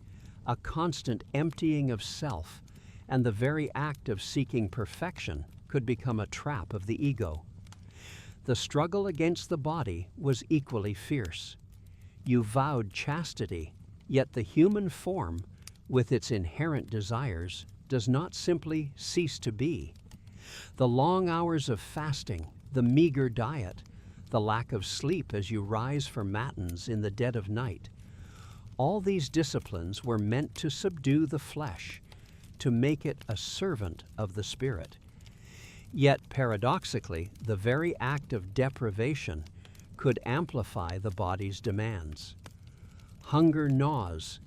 a constant emptying of self, and the very act of seeking perfection could become a trap of the ego. The struggle against the body was equally fierce. You vowed chastity, yet the human form, with its inherent desires, does not simply cease to be. The long hours of fasting, the meager diet, the lack of sleep as you rise for matins in the dead of night, all these disciplines were meant to subdue the flesh, to make it a servant of the spirit. Yet, paradoxically, the very act of deprivation could amplify the body's demands. Hunger gnaws,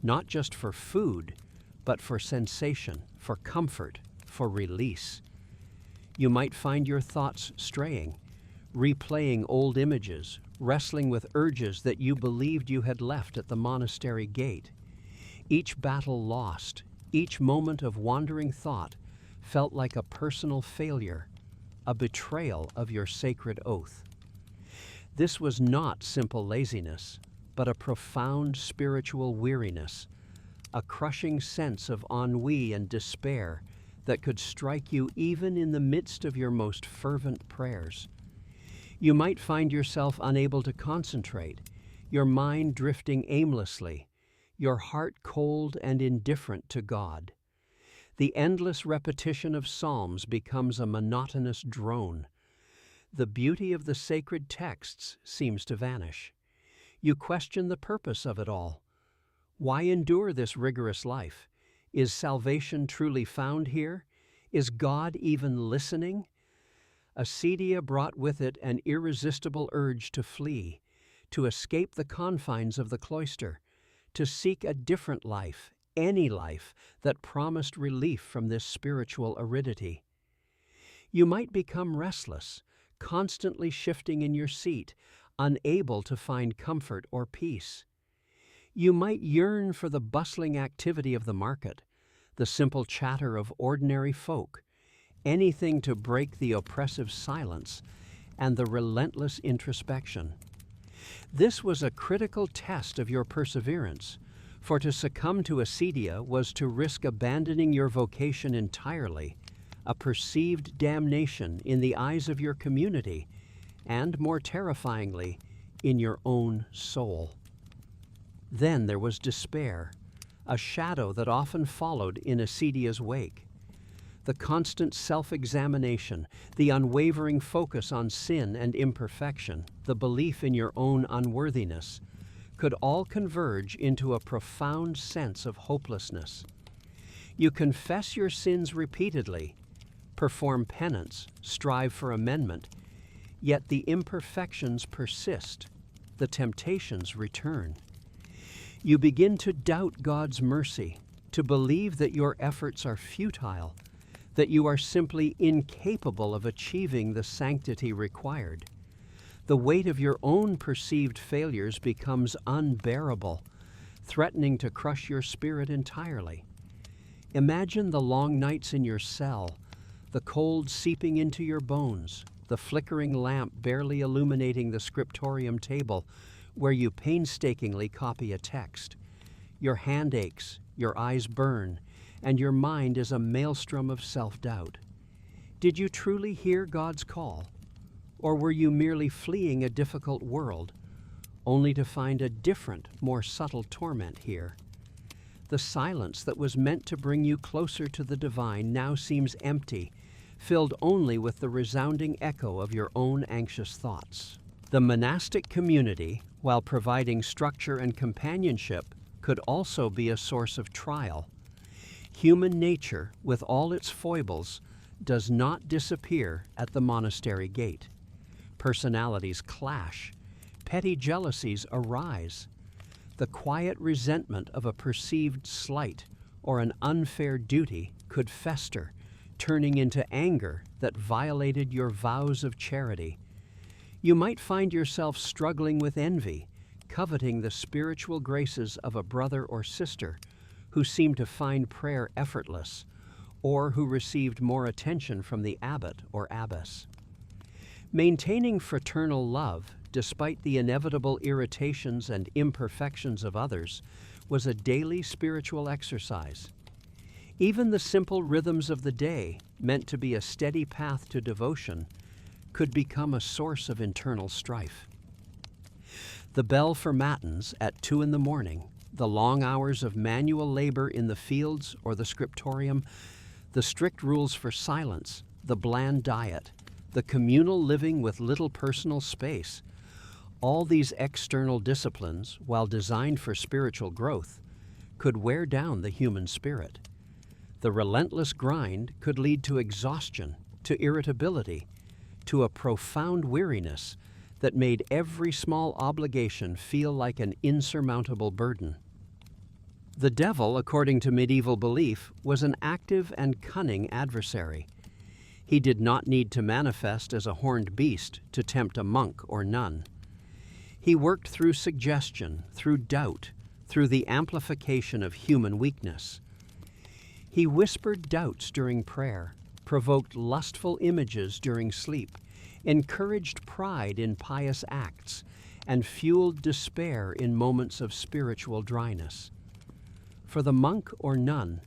not just for food, but for sensation, for comfort, for release. You might find your thoughts straying, replaying old images, wrestling with urges that you believed you had left at the monastery gate. Each battle lost, each moment of wandering thought felt like a personal failure, a betrayal of your sacred oath. This was not simple laziness, but a profound spiritual weariness, a crushing sense of ennui and despair that could strike you even in the midst of your most fervent prayers. You might find yourself unable to concentrate, your mind drifting aimlessly, your heart cold and indifferent to God. The endless repetition of psalms becomes a monotonous drone. The beauty of the sacred texts seems to vanish. You question the purpose of it all. Why endure this rigorous life? Is salvation truly found here? Is God even listening? Acedia brought with it an irresistible urge to flee, to escape the confines of the cloister, to seek a different life, any life that promised relief from this spiritual aridity. You might become restless, constantly shifting in your seat, unable to find comfort or peace. You might yearn for the bustling activity of the market, the simple chatter of ordinary folk, anything to break the oppressive silence and the relentless introspection. This was a critical test of your perseverance, for to succumb to acedia was to risk abandoning your vocation entirely, a perceived damnation in the eyes of your community, and, more terrifyingly, in your own soul. Then there was despair, a shadow that often followed in acedia's wake. The constant self-examination, the unwavering focus on sin and imperfection, the belief in your own unworthiness, could all converge into a profound sense of hopelessness. You confess your sins repeatedly, perform penance, strive for amendment, yet the imperfections persist, the temptations return. You begin to doubt God's mercy, to believe that your efforts are futile, that you are simply incapable of achieving the sanctity required. The weight of your own perceived failures becomes unbearable, threatening to crush your spirit entirely. Imagine the long nights in your cell, the cold seeping into your bones, the flickering lamp barely illuminating the scriptorium table where you painstakingly copy a text. Your hand aches, your eyes burn, and your mind is a maelstrom of self-doubt. Did you truly hear God's call? Or were you merely fleeing a difficult world, only to find a different, more subtle torment here? The silence that was meant to bring you closer to the divine now seems empty, filled only with the resounding echo of your own anxious thoughts. The monastic community, while providing structure and companionship, could also be a source of trial. Human nature, with all its foibles, does not disappear at the monastery gate. Personalities clash, petty jealousies arise. The quiet resentment of a perceived slight or an unfair duty could fester, turning into anger that violated your vows of charity. You might find yourself struggling with envy, coveting the spiritual graces of a brother or sister who seemed to find prayer effortless, or who received more attention from the abbot or abbess. Maintaining fraternal love, despite the inevitable irritations and imperfections of others, was a daily spiritual exercise. Even the simple rhythms of the day, meant to be a steady path to devotion, could become a source of internal strife. The bell for matins at 2 a.m, the long hours of manual labor in the fields or the scriptorium, the strict rules for silence, the bland diet, the communal living with little personal space, all these external disciplines, while designed for spiritual growth, could wear down the human spirit. The relentless grind could lead to exhaustion, to irritability, to a profound weariness that made every small obligation feel like an insurmountable burden. The devil, according to medieval belief, was an active and cunning adversary. He did not need to manifest as a horned beast to tempt a monk or nun. He worked through suggestion, through doubt, through the amplification of human weakness. He whispered doubts during prayer, provoked lustful images during sleep, encouraged pride in pious acts, and fueled despair in moments of spiritual dryness. For the monk or nun,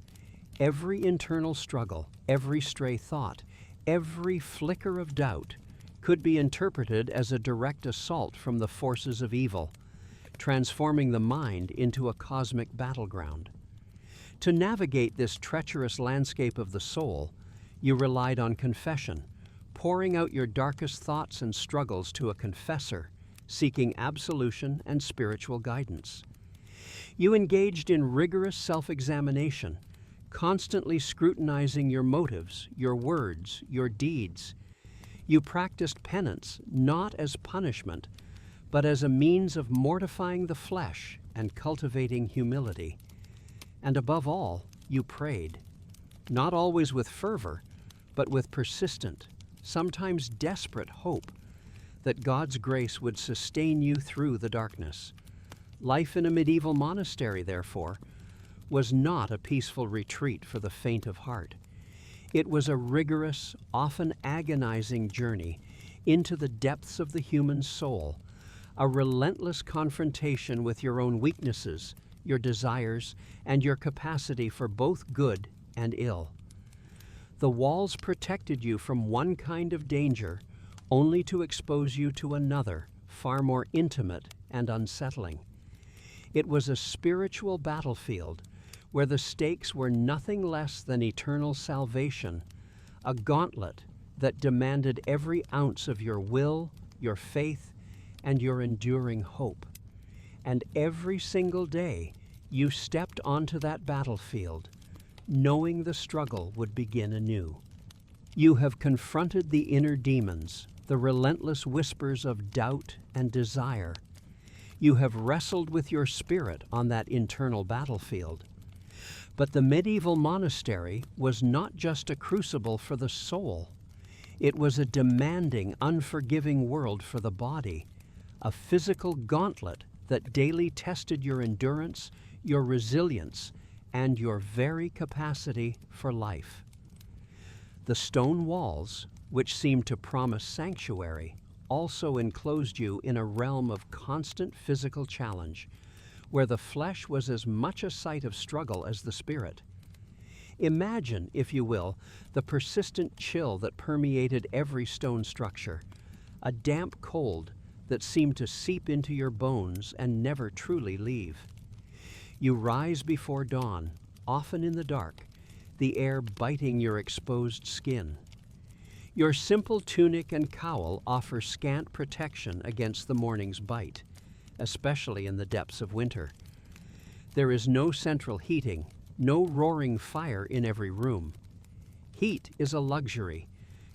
every internal struggle, every stray thought, every flicker of doubt could be interpreted as a direct assault from the forces of evil, transforming the mind into a cosmic battleground. To navigate this treacherous landscape of the soul, you relied on confession, pouring out your darkest thoughts and struggles to a confessor, seeking absolution and spiritual guidance. You engaged in rigorous self-examination, constantly scrutinizing your motives, your words, your deeds. You practiced penance not as punishment, but as a means of mortifying the flesh and cultivating humility. And above all, you prayed, not always with fervor, but with persistent, sometimes desperate hope that God's grace would sustain you through the darkness. Life in a medieval monastery, therefore, was not a peaceful retreat for the faint of heart. It was a rigorous, often agonizing journey into the depths of the human soul, a relentless confrontation with your own weaknesses, your desires, and your capacity for both good and ill. The walls protected you from one kind of danger, only to expose you to another, far more intimate and unsettling. It was a spiritual battlefield where the stakes were nothing less than eternal salvation, a gauntlet that demanded every ounce of your will, your faith, and your enduring hope. and every single day you stepped onto that battlefield, knowing the struggle would begin anew. You have confronted the inner demons, the relentless whispers of doubt and desire. You have wrestled with your spirit on that internal battlefield. But the medieval monastery was not just a crucible for the soul. It was a demanding, unforgiving world for the body, a physical gauntlet that daily tested your endurance, your resilience, and your very capacity for life. The stone walls, which seemed to promise sanctuary, also enclosed you in a realm of constant physical challenge, where the flesh was as much a site of struggle as the spirit. Imagine, if you will, the persistent chill that permeated every stone structure, a damp cold that seemed to seep into your bones and never truly leave. You rise before dawn, often in the dark, the air biting your exposed skin. Your simple tunic and cowl offer scant protection against the morning's bite, especially in the depths of winter. There is no central heating, no roaring fire in every room. Heat is a luxury,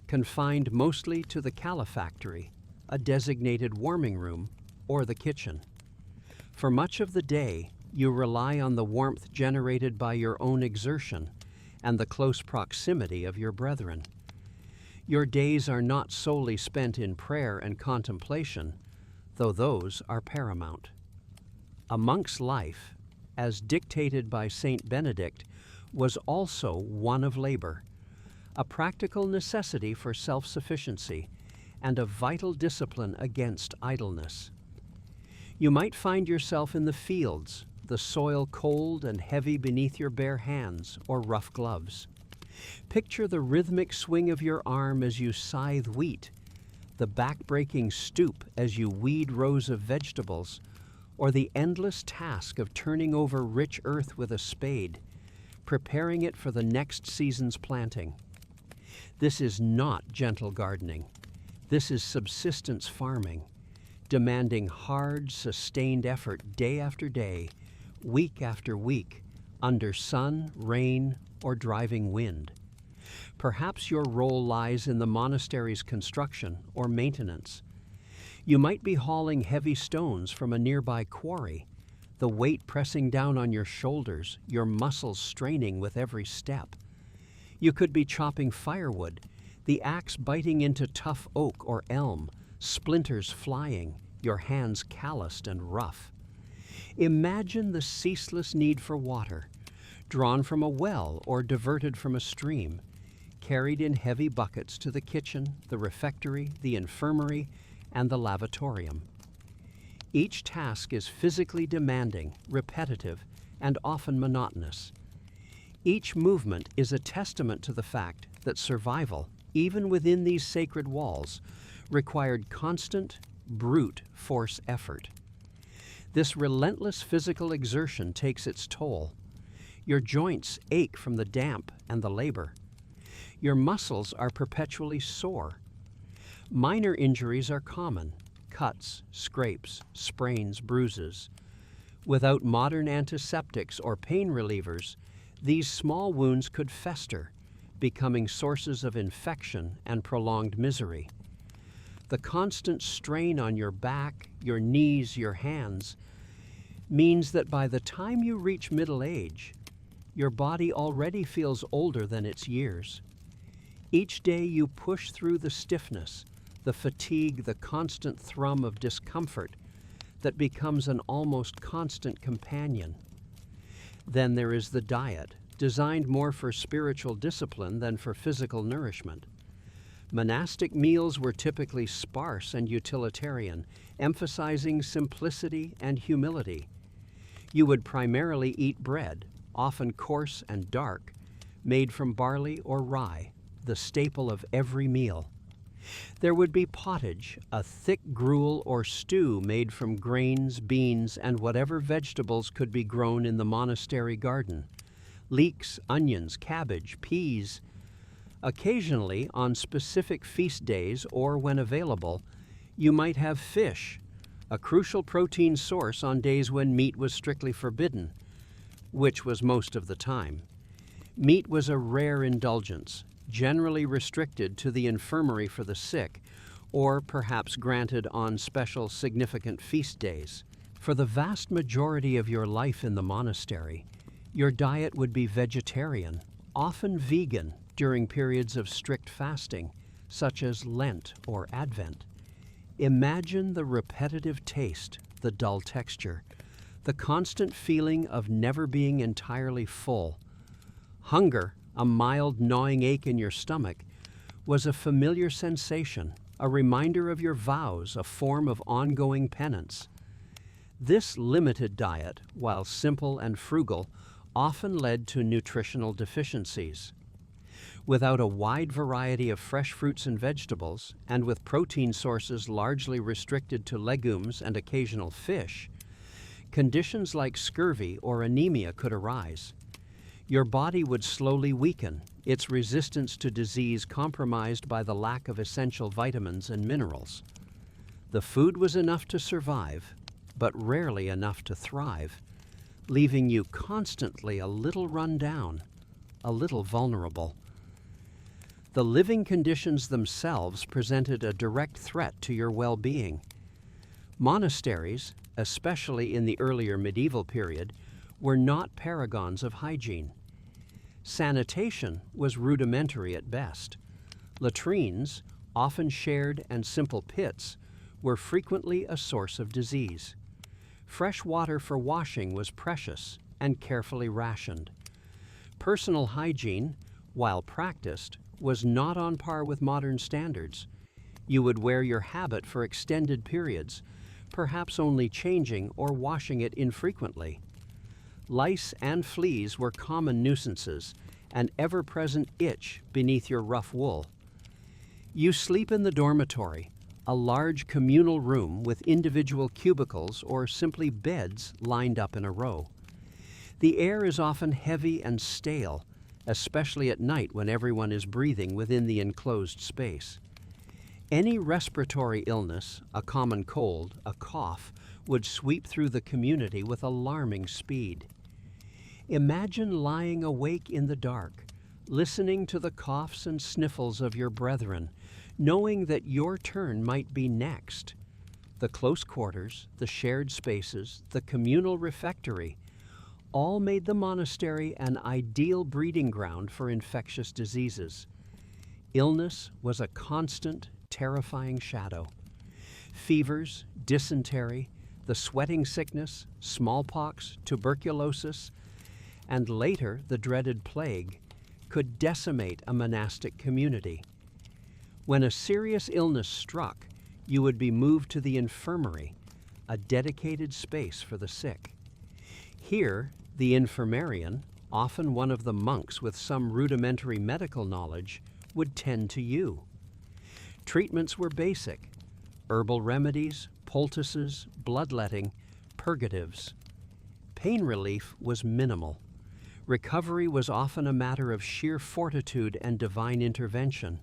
confined mostly to the calefactory, a designated warming room, or the kitchen. For much of the day, you rely on the warmth generated by your own exertion and the close proximity of your brethren. Your days are not solely spent in prayer and contemplation, though those are paramount. A monk's life, as dictated by Saint Benedict, was also one of labor, a practical necessity for self-sufficiency, and a vital discipline against idleness. You might find yourself in the fields, the soil cold and heavy beneath your bare hands or rough gloves. Picture the rhythmic swing of your arm as you scythe wheat, the back-breaking stoop as you weed rows of vegetables, or the endless task of turning over rich earth with a spade, preparing it for the next season's planting. This is not gentle gardening. This is subsistence farming, demanding hard, sustained effort day after day, week after week, under sun, rain, or driving wind. Perhaps your role lies in the monastery's construction or maintenance. You might be hauling heavy stones from a nearby quarry, the weight pressing down on your shoulders, your muscles straining with every step. You could be chopping firewood, the axe biting into tough oak or elm, splinters flying, your hands calloused and rough. Imagine the ceaseless need for water, drawn from a well or diverted from a stream, carried in heavy buckets to the kitchen, the refectory, the infirmary, and the lavatorium. Each task is physically demanding, repetitive, and often monotonous. Each movement is a testament to the fact that survival, even within these sacred walls, required constant, brute force effort. This relentless physical exertion takes its toll. Your joints ache from the damp and the labor. Your muscles are perpetually sore. Minor injuries are common: cuts, scrapes, sprains, bruises. Without modern antiseptics or pain relievers, these small wounds could fester, becoming sources of infection and prolonged misery. The constant strain on your back, your knees, your hands means that by the time you reach middle age, your body already feels older than its years. Each day you push through the stiffness, the fatigue, the constant thrum of discomfort that becomes an almost constant companion. Then there is the diet, designed more for spiritual discipline than for physical nourishment. Monastic meals were typically sparse and utilitarian, emphasizing simplicity and humility. You would primarily eat bread, often coarse and dark, made from barley or rye, the staple of every meal. There would be pottage, a thick gruel or stew made from grains, beans, and whatever vegetables could be grown in the monastery garden. Leeks, onions, cabbage, peas. Occasionally, on specific feast days or when available, you might have fish, a crucial protein source on days when meat was strictly forbidden, which was most of the time. Meat was a rare indulgence, generally restricted to the infirmary for the sick, or perhaps granted on special significant feast days. For the vast majority of your life in the monastery, your diet would be vegetarian, often vegan during periods of strict fasting, such as Lent or Advent. Imagine the repetitive taste, the dull texture, the constant feeling of never being entirely full. Hunger, a mild gnawing ache in your stomach, was a familiar sensation, a reminder of your vows, a form of ongoing penance. This limited diet, while simple and frugal, often led to nutritional deficiencies. Without a wide variety of fresh fruits and vegetables, and with protein sources largely restricted to legumes and occasional fish, conditions like scurvy or anemia could arise. Your body would slowly weaken, its resistance to disease compromised by the lack of essential vitamins and minerals. The food was enough to survive, but rarely enough to thrive, leaving you constantly a little run down, a little vulnerable. The living conditions themselves presented a direct threat to your well-being. Monasteries, especially in the earlier medieval period, were not paragons of hygiene. Sanitation was rudimentary at best. Latrines, often shared and simple pits, were frequently a source of disease. Fresh water for washing was precious and carefully rationed. Personal hygiene, while practiced, was not on par with modern standards. You would wear your habit for extended periods, perhaps only changing or washing it infrequently. Lice and fleas were common nuisances, an ever-present itch beneath your rough wool. You sleep in the dormitory, a large communal room with individual cubicles or simply beds lined up in a row. The air is often heavy and stale, especially at night when everyone is breathing within the enclosed space. Any respiratory illness, a common cold, a cough, would sweep through the community with alarming speed. Imagine lying awake in the dark, listening to the coughs and sniffles of your brethren, knowing that your turn might be next. The close quarters, the shared spaces, the communal refectory, all made the monastery an ideal breeding ground for infectious diseases. Illness was a constant, terrifying shadow. Fevers, dysentery, the sweating sickness, smallpox, tuberculosis, and later the dreaded plague, could decimate a monastic community. When a serious illness struck, you would be moved to the infirmary, a dedicated space for the sick. Here, the infirmarian, often one of the monks with some rudimentary medical knowledge, would tend to you. Treatments were basic: herbal remedies, poultices, bloodletting, purgatives. Pain relief was minimal. Recovery was often a matter of sheer fortitude and divine intervention.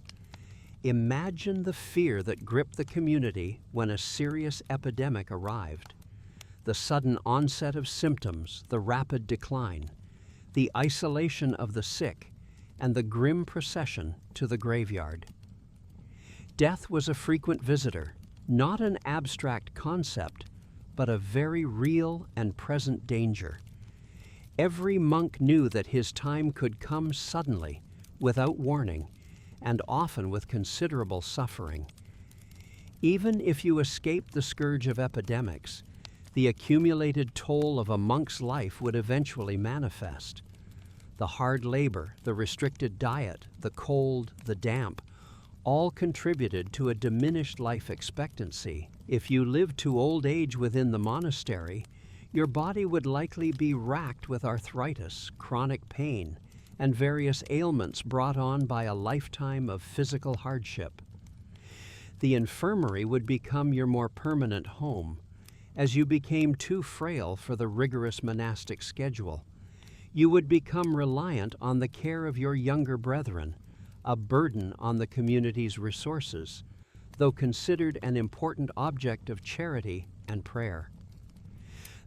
Imagine the fear that gripped the community when a serious epidemic arrived. The sudden onset of symptoms, the rapid decline, the isolation of the sick, and the grim procession to the graveyard. Death was a frequent visitor, not an abstract concept, but a very real and present danger. Every monk knew that his time could come suddenly, without warning, and often with considerable suffering. Even if you escaped the scourge of epidemics, the accumulated toll of a monk's life would eventually manifest. The hard labor, the restricted diet, the cold, the damp, all contributed to a diminished life expectancy. If you lived to old age within the monastery, your body would likely be racked with arthritis, chronic pain, and various ailments brought on by a lifetime of physical hardship. The infirmary would become your more permanent home, as you became too frail for the rigorous monastic schedule. You would become reliant on the care of your younger brethren, a burden on the community's resources, though considered an important object of charity and prayer.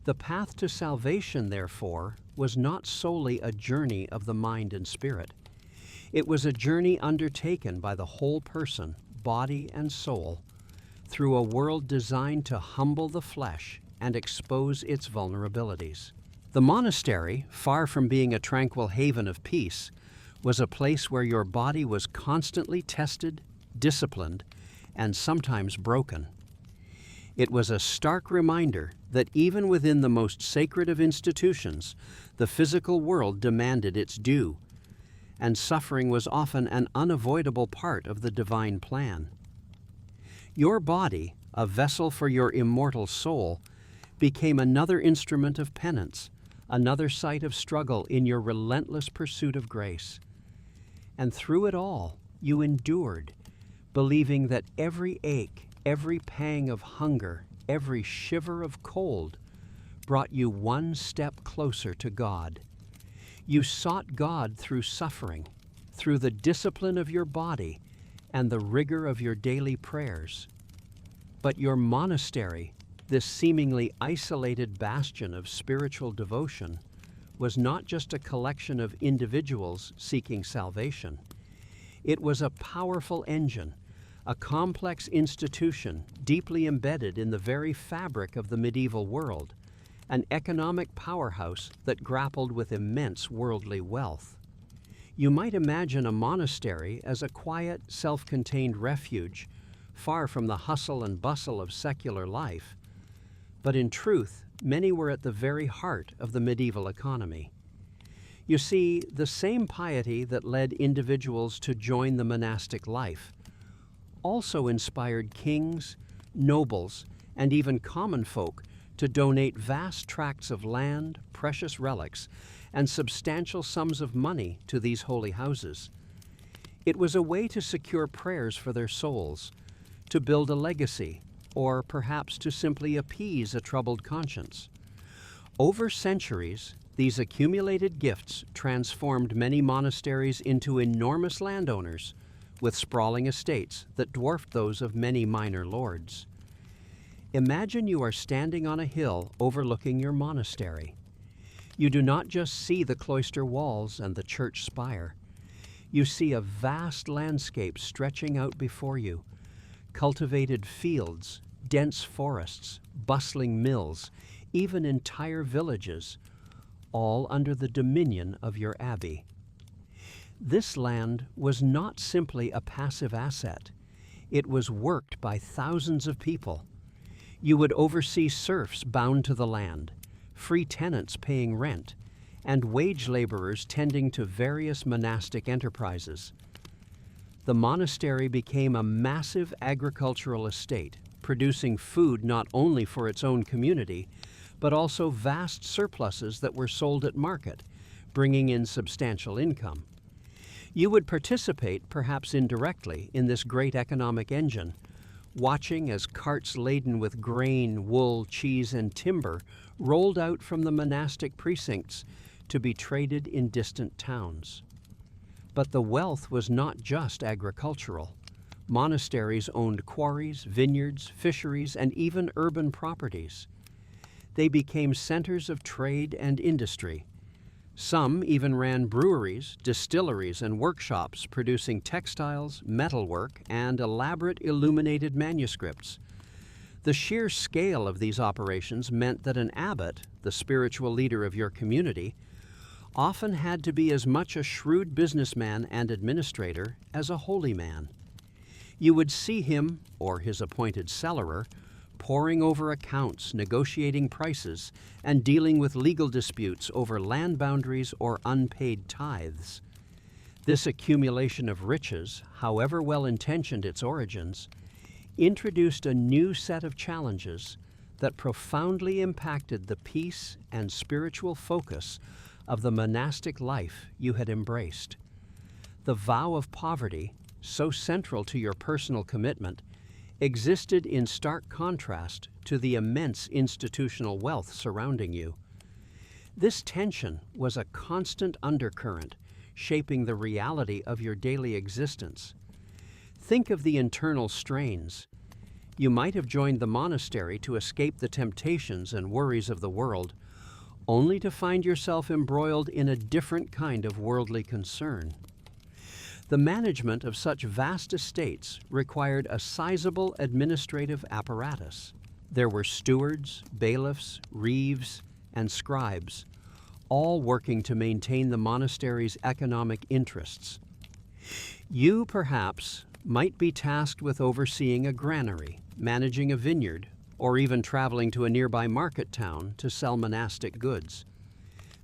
The path to salvation, therefore, was not solely a journey of the mind and spirit. It was a journey undertaken by the whole person, body and soul, through a world designed to humble the flesh and expose its vulnerabilities. The monastery, far from being a tranquil haven of peace, was a place where your body was constantly tested, disciplined, and sometimes broken. It was a stark reminder that even within the most sacred of institutions, the physical world demanded its due, and suffering was often an unavoidable part of the divine plan. Your body, a vessel for your immortal soul, became another instrument of penance, another site of struggle in your relentless pursuit of grace. And through it all, you endured, believing that every ache, every pang of hunger, every shiver of cold brought you one step closer to God. You sought God through suffering, through the discipline of your body and the rigor of your daily prayers. But your monastery, this seemingly isolated bastion of spiritual devotion, was not just a collection of individuals seeking salvation. It was a powerful engine, a complex institution deeply embedded in the very fabric of the medieval world, an economic powerhouse that grappled with immense worldly wealth. You might imagine a monastery as a quiet, self-contained refuge, far from the hustle and bustle of secular life. But in truth, many were at the very heart of the medieval economy. You see, the same piety that led individuals to join the monastic life also inspired kings, nobles, and even common folk to donate vast tracts of land, precious relics, and substantial sums of money to these holy houses. It was a way to secure prayers for their souls, to build a legacy, or perhaps to simply appease a troubled conscience. Over centuries, these accumulated gifts transformed many monasteries into enormous landowners, with sprawling estates that dwarfed those of many minor lords. Imagine you are standing on a hill overlooking your monastery. You do not just see the cloister walls and the church spire. You see a vast landscape stretching out before you, cultivated fields, dense forests, bustling mills, even entire villages, all under the dominion of your abbey. This land was not simply a passive asset. It was worked by thousands of people. You would oversee serfs bound to the land, free tenants paying rent, and wage laborers tending to various monastic enterprises. The monastery became a massive agricultural estate, producing food not only for its own community, but also vast surpluses that were sold at market, bringing in substantial income. You would participate, perhaps indirectly, in this great economic engine, watching as carts laden with grain, wool, cheese, and timber rolled out from the monastic precincts to be traded in distant towns. But the wealth was not just agricultural. Monasteries owned quarries, vineyards, fisheries, and even urban properties. They became centers of trade and industry. Some even ran breweries, distilleries, and workshops producing textiles, metalwork, and elaborate illuminated manuscripts. The sheer scale of these operations meant that an abbot, the spiritual leader of your community, often had to be as much a shrewd businessman and administrator as a holy man. You would see him, or his appointed cellarer, poring over accounts, negotiating prices, and dealing with legal disputes over land boundaries or unpaid tithes. This accumulation of riches, however well-intentioned its origins, introduced a new set of challenges that profoundly impacted the peace and spiritual focus of the monastic life you had embraced. The vow of poverty, so central to your personal commitment, existed in stark contrast to the immense institutional wealth surrounding you. This tension was a constant undercurrent, shaping the reality of your daily existence. Think of the internal strains. You might have joined the monastery to escape the temptations and worries of the world, only to find yourself embroiled in a different kind of worldly concern. The management of such vast estates required a sizable administrative apparatus. There were stewards, bailiffs, reeves, and scribes, all working to maintain the monastery's economic interests. You, perhaps, might be tasked with overseeing a granary, managing a vineyard, or even traveling to a nearby market town to sell monastic goods.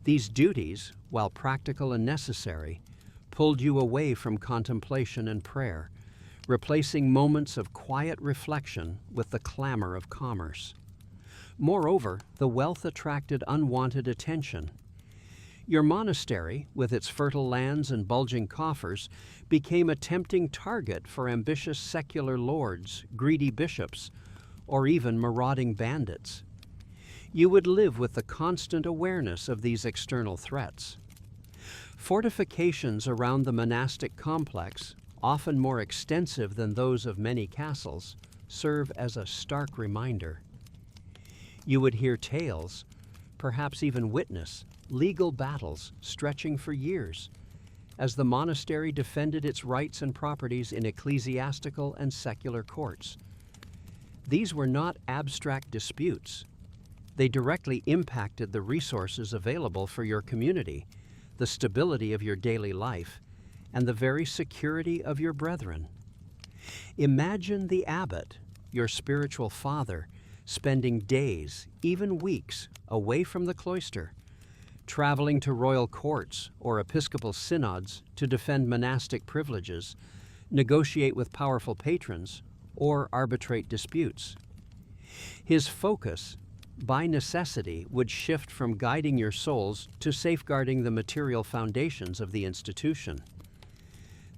These duties, while practical and necessary, pulled you away from contemplation and prayer, replacing moments of quiet reflection with the clamor of commerce. Moreover, the wealth attracted unwanted attention. Your monastery, with its fertile lands and bulging coffers, became a tempting target for ambitious secular lords, greedy bishops, or even marauding bandits. You would live with the constant awareness of these external threats. Fortifications around the monastic complex, often more extensive than those of many castles, serve as a stark reminder. You would hear tales, perhaps even witness, legal battles stretching for years, as the monastery defended its rights and properties in ecclesiastical and secular courts. These were not abstract disputes. They directly impacted the resources available for your community, the stability of your daily life, and the very security of your brethren. Imagine the abbot, your spiritual father, spending days, even weeks, away from the cloister, traveling to royal courts or episcopal synods to defend monastic privileges, negotiate with powerful patrons, or arbitrate disputes. His focus, by necessity, would shift from guiding your souls to safeguarding the material foundations of the institution.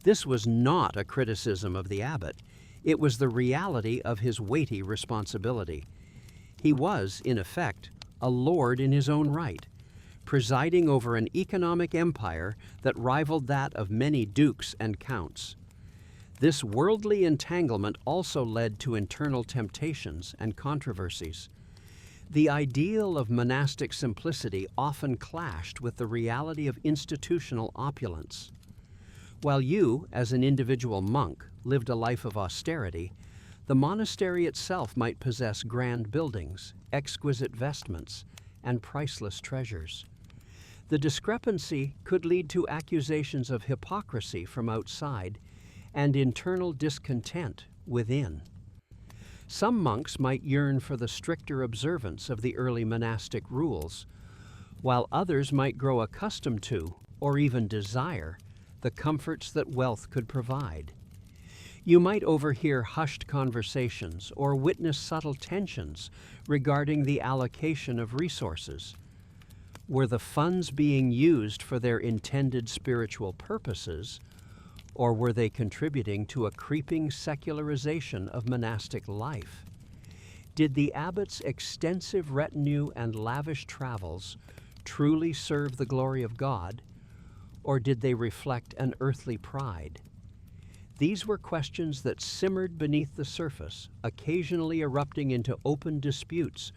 This was not a criticism of the abbot. It was the reality of his weighty responsibility. He was, in effect, a lord in his own right, presiding over an economic empire that rivaled that of many dukes and counts. This worldly entanglement also led to internal temptations and controversies. The ideal of monastic simplicity often clashed with the reality of institutional opulence. While you, as an individual monk, lived a life of austerity, the monastery itself might possess grand buildings, exquisite vestments, and priceless treasures. The discrepancy could lead to accusations of hypocrisy from outside and internal discontent within. Some monks might yearn for the stricter observance of the early monastic rules, while others might grow accustomed to, or even desire, the comforts that wealth could provide. You might overhear hushed conversations or witness subtle tensions regarding the allocation of resources. Were the funds being used for their intended spiritual purposes, or were they contributing to a creeping secularization of monastic life? Did the abbot's extensive retinue and lavish travels truly serve the glory of God, or did they reflect an earthly pride? These were questions that simmered beneath the surface, occasionally erupting into open disputes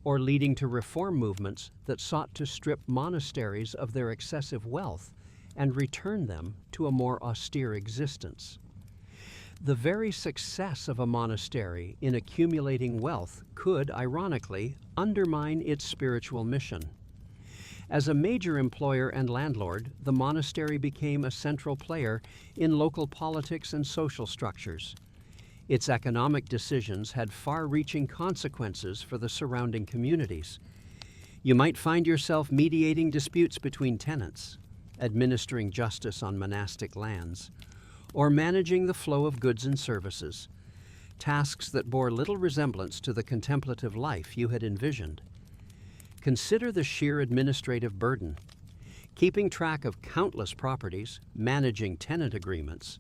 or leading to reform movements that sought to strip monasteries of their excessive wealth and return them to a more austere existence. The very success of a monastery in accumulating wealth could, ironically, undermine its spiritual mission. As a major employer and landlord, the monastery became a central player in local politics and social structures. Its economic decisions had far-reaching consequences for the surrounding communities. You might find yourself mediating disputes between tenants, administering justice on monastic lands, or managing the flow of goods and services, tasks that bore little resemblance to the contemplative life you had envisioned. Consider the sheer administrative burden. Keeping track of countless properties, managing tenant agreements,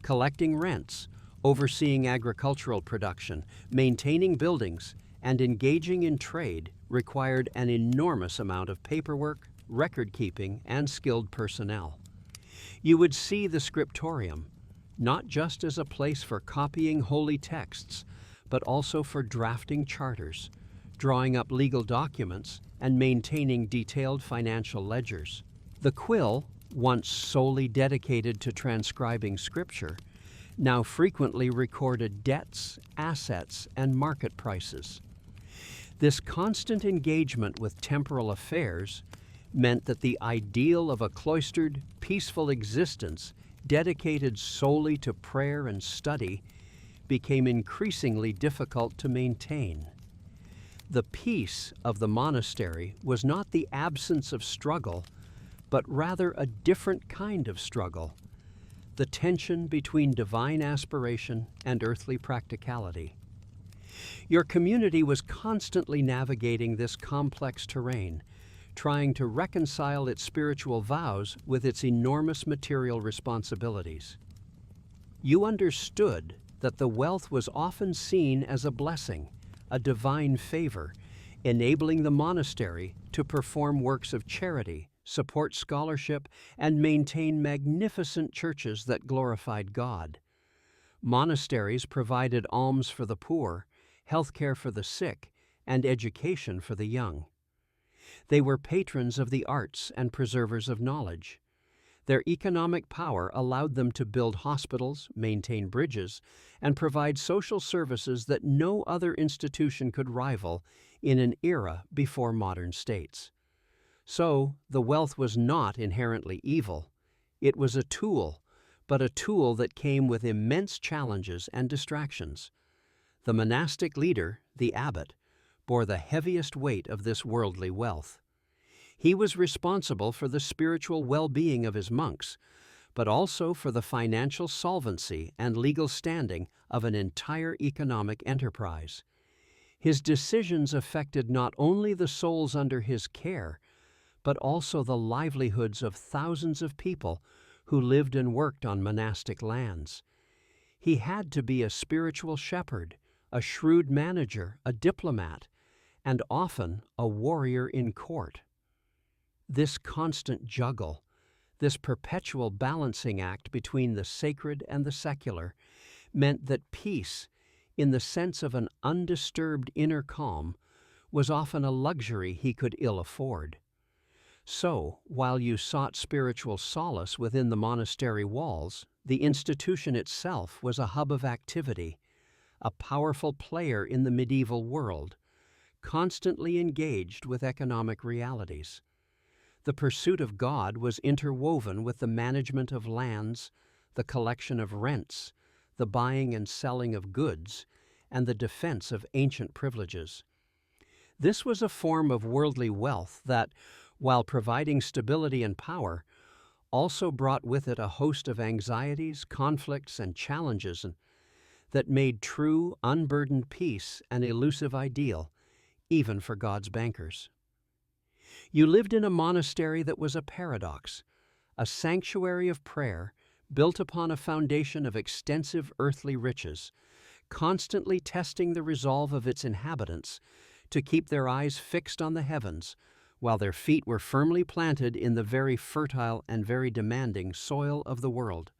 collecting rents, overseeing agricultural production, maintaining buildings, and engaging in trade required an enormous amount of paperwork, record-keeping, and skilled personnel. You would see the scriptorium, not just as a place for copying holy texts, but also for drafting charters, drawing up legal documents, and maintaining detailed financial ledgers. The quill, once solely dedicated to transcribing scripture, now frequently recorded debts, assets, and market prices. This constant engagement with temporal affairs meant that the ideal of a cloistered, peaceful existence dedicated solely to prayer and study became increasingly difficult to maintain. The peace of the monastery was not the absence of struggle, but rather a different kind of struggle, the tension between divine aspiration and earthly practicality. Your community was constantly navigating this complex terrain, trying to reconcile its spiritual vows with its enormous material responsibilities. You understood that the wealth was often seen as a blessing, a divine favor, enabling the monastery to perform works of charity, support scholarship, and maintain magnificent churches that glorified God. Monasteries provided alms for the poor, healthcare for the sick, and education for the young. They were patrons of the arts and preservers of knowledge. Their economic power allowed them to build hospitals, maintain bridges, and provide social services that no other institution could rival in an era before modern states. So, the wealth was not inherently evil. It was a tool, but a tool that came with immense challenges and distractions. The monastic leader, the abbot, bore the heaviest weight of this worldly wealth. He was responsible for the spiritual well-being of his monks, but also for the financial solvency and legal standing of an entire economic enterprise. His decisions affected not only the souls under his care, but also the livelihoods of thousands of people who lived and worked on monastic lands. He had to be a spiritual shepherd, a shrewd manager, a diplomat, and often a warrior in court. This constant juggle, this perpetual balancing act between the sacred and the secular, meant that peace, in the sense of an undisturbed inner calm, was often a luxury he could ill afford. So, while you sought spiritual solace within the monastery walls, the institution itself was a hub of activity, a powerful player in the medieval world, constantly engaged with economic realities. The pursuit of God was interwoven with the management of lands, the collection of rents, the buying and selling of goods, and the defense of ancient privileges. This was a form of worldly wealth that, while providing stability and power, also brought with it a host of anxieties, conflicts, and challenges that made true, unburdened peace an elusive ideal, even for God's bankers. You lived in a monastery that was a paradox, a sanctuary of prayer built upon a foundation of extensive earthly riches, constantly testing the resolve of its inhabitants to keep their eyes fixed on the heavens, while their feet were firmly planted in the very fertile and very demanding soil of the world.